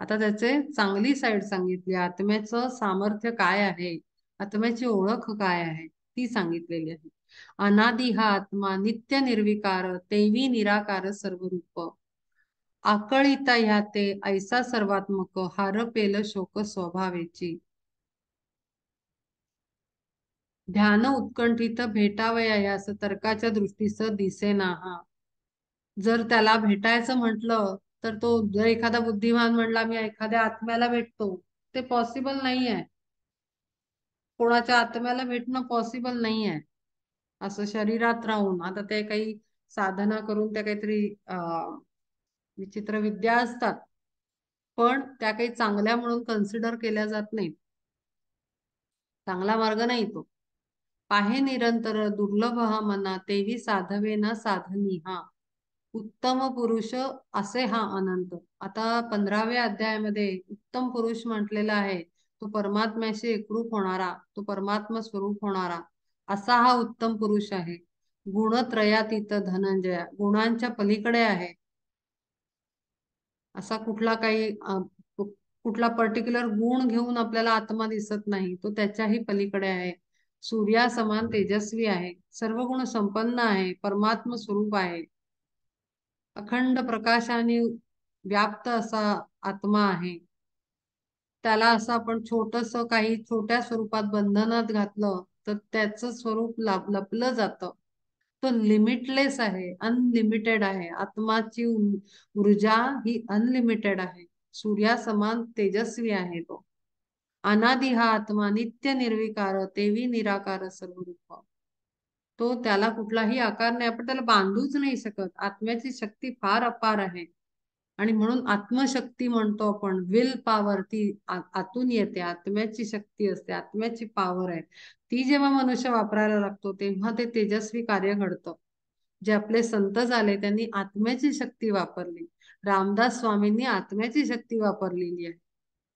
आता त्याचे चांगली साईड सांगितली, आत्म्याचं सामर्थ्य काय आहे, आत्म्याची ओळख काय आहे ती सांगितलेली आहे. अनादि हा आत्मा नित्य निर्विकार तेवी निराकार सर्व रूप. आकळिता ह्या ते ऐसा सर्वात्मक हारपेल शोक स्वभावेची. ध्यान उत्कंठित भेटावया यास तर्काच्या दृष्टीस दिसेना हा. जर त्याला भेटायचं म्हटलं तर तो जर एखादा बुद्धिमान म्हणला मी एखाद्या आत्म्याला भेटतो, ते पॉसिबल नाही आहे. कोणाच्या आत्म्याला भेटणं पॉसिबल नाही आहे. असं शरीरात राहून आता ते काही साधना करून त्या काहीतरी विचित्र विद्या असतात, पण त्या काही चांगल्या म्हणून कन्सिडर केल्या जात नाहीत. चांगला मार्ग नाही तो. पाहे निरंतर दुर्लभ हा मना तेही साधवे ना साधनी हा. उत्तम पुरुष असे हा अनंत. आता 15व्या अध्यायामध्ये उत्तम पुरुष म्हटलेला आहे, तो परमात्म्याशी एकरूप होणारा, तो परमात्मा स्वरूप होणारा असा हा उत्तम पुरुष आहे. गुणत्रयातीत धनंजया, गुणांच्या पलीकडे आहे. असा कुठला काही कुठला पर्टिक्युलर गुण घेऊन आपल्याला आत्मा दिसत नाही, तो त्याच्याही पलीकडे आहे. सूर्यासमान तेजस्वी आहे, सर्व गुण संपन्न आहे, परमात्म स्वरूप आहे. अखंड प्रकाशाने व्याप्त असा आत्मा आहे. त्याला असं आपण छोटस काही छोट्या स्वरूपात बंधनात घातलं तर त्याचं स्वरूप लपलं जातं. तो लिमिटलेस आहे, अनलिमिटेड आहे. आत्माची ऊर्जा ही अनलिमिटेड आहे. सूर्यासमान तेजस्वी आहे तो. अनादि हा आत्मा नित्य निर्विकार तेवी निराकार सर्व रूप. तो त्याला कुठलाही आकार नाही, आपण त्याला बांधूच नाही शकत. आत्म्याची शक्ती फार अपार आहे आणि म्हणून आत्मशक्ती म्हणतो आपण. विल पॉवर ती आतून येते, आत्म्याची शक्ती असते, आत्म्याची पॉवर आहे ती. जेव्हा मनुष्य वापरायला लागतो तेव्हा ते तेजस्वी कार्य घडतं. जे आपले संत झाले त्यांनी आत्म्याची शक्ती वापरली. रामदास स्वामींनी आत्म्याची शक्ती वापरलेली आहे.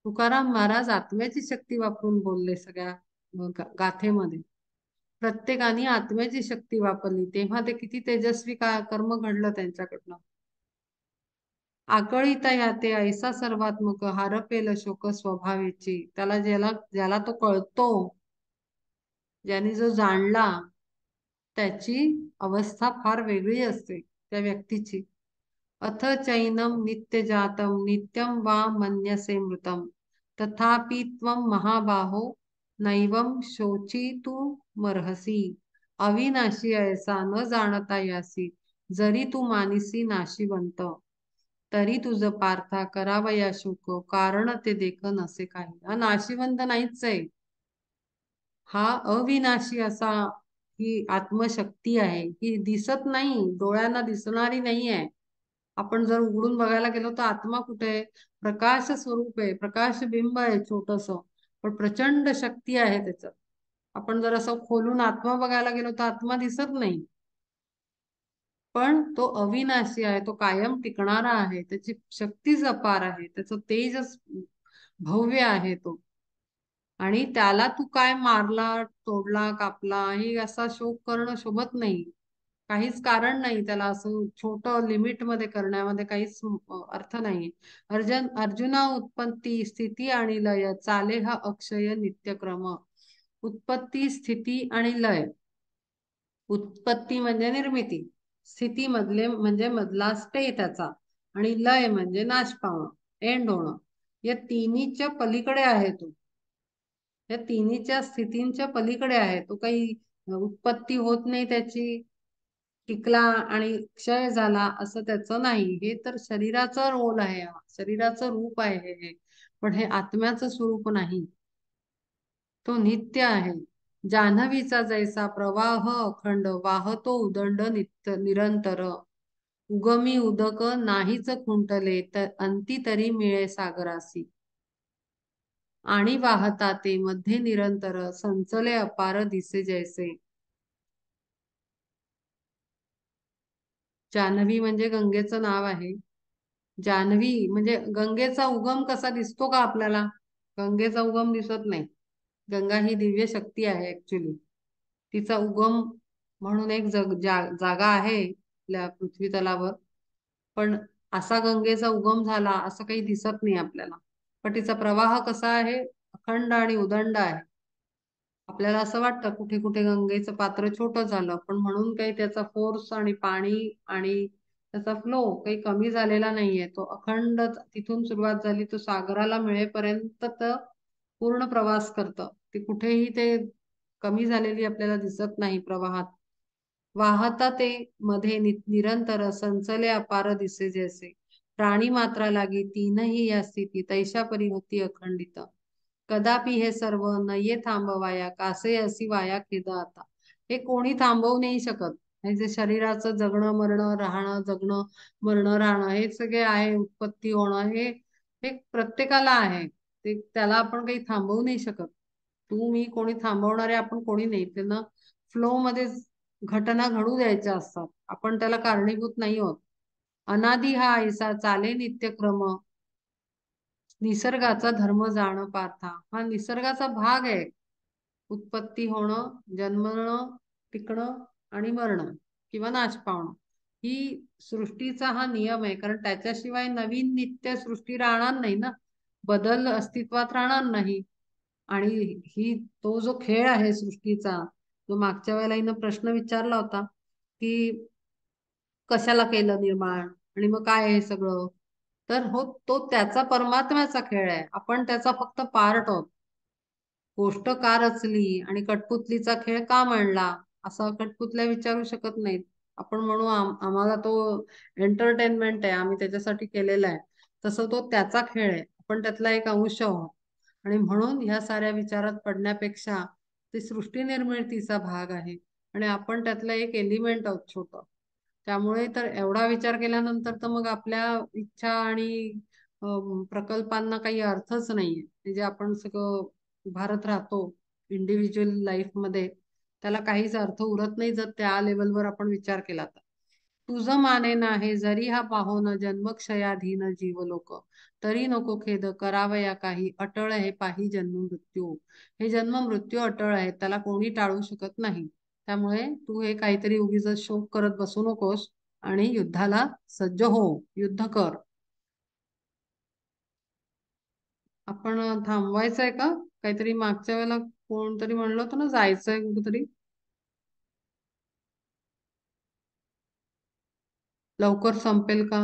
तुकाराम महाराज आत्म्याची शक्ती वापरून बोलले सगळ्या गाथेमध्ये. प्रत्येकाने आत्म्याची शक्ती वापरली तेव्हा ते किती तेजस्वी कर्म घडलं त्यांच्याकडनं. आकळीता या ते ऐसा सर्वात्मक हारपेल शोक स्वभावेची. त्याला ज्याला ज्याला तो कळतो, ज्याने जो जाणला, त्याची अवस्था फार वेगळी असते त्या व्यक्तीची. अथ चैनम नित्य जातम नित्यम वा मन्यसे मृतम तथापि त्वं महाबाहो नैवम शोचितु मर्हसी. अविनाशी ऐसा न जाणता यासी जरी तू मानिसी नाशिवंत. तरी तुझ पार्था करावया शोक कारण ते देख नसे काही. हा नाशिवंत नाहीच आहे, हा अविनाशी असा ही आत्मशक्ती आहे. ही दिसत नाही, डोळ्यांना दिसणारी नाही आहे. आपण जर उघडून बघायला गेलो तर आत्मा कुठे आहे? प्रकाश स्वरूप आहे, प्रकाश बिंब आहे छोटस, पण प्रचंड शक्ती आहे त्याच्यात. आपण जर असं खोलून आत्मा बघायला गेलो तर आत्मा दिसत नाही, पण तो अविनाशी आहे, तो कायम टिकणारा आहे, त्याची शक्तीच अपार आहे, त्याचं तेजच भव्य आहे तो. आणि त्याला तू काय मारला, तोडला, कापला ही असा शोक करणं शोभत नाही. काहीच कारण नाही त्याला असं छोट लिमिट मध्ये करण्यामध्ये काहीच अर्थ नाही. अर्जुना उत्पत्ती स्थिती आणि लय चाले हा अक्षय नित्यक्रम. उत्पत्ती स्थिती आणि लय. उत्पत्ती म्हणजे निर्मिती, स्थिती मधले म्हणजे मधला स्टे त्याचा, आणि लय म्हणजे नाश पावणं, एंड होणं. या तिन्हीच्या पलीकडे आहे तो. या तिन्हीच्या स्थितींच्या पलीकडे आहे तो. काही उत्पत्ती होत नाही त्याची, टिकला आणि क्षय झाला असं त्याचं नाही. हे तर शरीराचा रोल आहे, शरीराचं रूप आहे हे, पण हे आत्म्याचं स्वरूप नाही. तो नित्य आहे. जान्हवीचा जैसा प्रवाह अखंड वाहतो उदंड नित्य निरंतर. उगमी उदक नाहीच खुंटले तर अंती तरी मिळे सागरासी. आणि वाहता ते मध्ये निरंतर संचले अपार दिसे जैसे. जान्हवी म्हणजे गंगेचं नाव आहे. जान्हवी म्हणजे गंगेचा उगम कसा दिसतो का आपल्याला? गंगेचा उगम दिसत नाही. गंगा ही दिव्य शक्ती आहे ऍक्च्युली. तिचा उगम म्हणून एक जागा आहे आपल्या पृथ्वी तलावर. पण असा गंगेचा उगम झाला असं काही दिसत नाही आपल्याला. पण तिचा प्रवाह कसा आहे? अखंड आणि उदंड आहे. आपल्याला असं वाटतं कुठे कुठे गंगेचं पात्र छोटं झालं, पण म्हणून काही त्याचा फोर्स आणि पाणी आणि त्याचा फ्लो काही कमी झालेला नाहीये. तो अखंड तिथून सुरुवात झाली तो सागराला मिळेपर्यंत तर पूर्ण प्रवास करतं. ते कुठेही ते कमी झालेली आपल्याला दिसत नाही प्रवाहात. वाहता ते मध्ये निरंतर संचले अपार दिसे जैसे. प्राणी मात्रा लागी तीनही या स्थिती तैशा परी होती अखंडित. कदापि हे सर्व नये थांबवाया कासे असी वाया खेद आता. हे कोणी थांबवू नाही शकत. हे जे शरीराचं जगणं मरणं राहणं जगणं मरणं राहणं हे सगळे आहे उत्पत्ती होणं हे हे प्रत्येकाला आहे. ते त्याला आपण काही थांबवू नाही शकत. तू मी कोणी थांबवणारे आपण कोणी नाही. त्यांना फ्लो मध्ये घटना घडू द्यायच्या असतात. आपण त्याला कारणीभूत नाही होत. अनादी हा ऐसा चाले नित्यक्रम निसर्गाचा धर्म जाण पार्था. हा निसर्गाचा भाग आहे. उत्पत्ती होणं जन्मणं टिकणं आणि मरणं किंवा नाश पावणं ही सृष्टीचा हा नियम आहे. कारण त्याच्याशिवाय नवीन नित्य सृष्टी राहणार नाही ना. बदल अस्तित्वात राहणार नाही. आणि ही तो जो खेळ आहे सृष्टीचा, जो मागच्या वेळेला हिनं प्रश्न विचारला होता की कशाला केलं निर्माण आणि मग काय आहे हे सगळं. तर हो तो त्याचा परमात्म्याचा खेळ आहे. आपण त्याचा फक्त पार्ट आहोत. गोष्ट का रचली आणि कठपुतलीचा खेळ का मांडला असं कठपुतल्या विचारू शकत नाहीत. आपण म्हणू आम्हाला तो एंटरटेनमेंट आहे आम्ही त्याच्यासाठी केलेला आहे. तसं तो त्याचा खेळ आहे. आपण त्यातला एक अंश आहोत. आणि म्हणून ह्या साऱ्या विचारात पडण्यापेक्षा ते सृष्टी निर्मितीचा भाग आहे आणि आपण त्यातलं एक एलिमेंट आहोत छोट. त्यामुळे तर एवढा विचार केल्यानंतर तर मग आपल्या इच्छा आणि प्रकल्पांना काही अर्थच नाहीये. म्हणजे आपण सगळं भारत राहतो इंडिव्हिज्युअल लाईफ मध्ये त्याला काहीच अर्थ उरत नाही जर त्या लेवलवर आपण विचार केला तर. तुझं माने नाही जरी हा पाहोन जन्मक्षयाधीन जीवलोक तरी नको खेद करावया काही अटळ हे पाही जन्म मृत्यू. हे जन्म मृत्यू अटळ आहे त्याला कोणी टाळू शकत नाही. त्यामुळे तू हे काहीतरी उगीच शोक करत बसू नकोस आणि युद्धाला सज्ज हो. युद्ध कर. आपण थांबवायचंय का? काहीतरी मागच्या वेळेला कोणतरी म्हणलं होतं ना जायचंय कुठेतरी. लवकर संपेल का?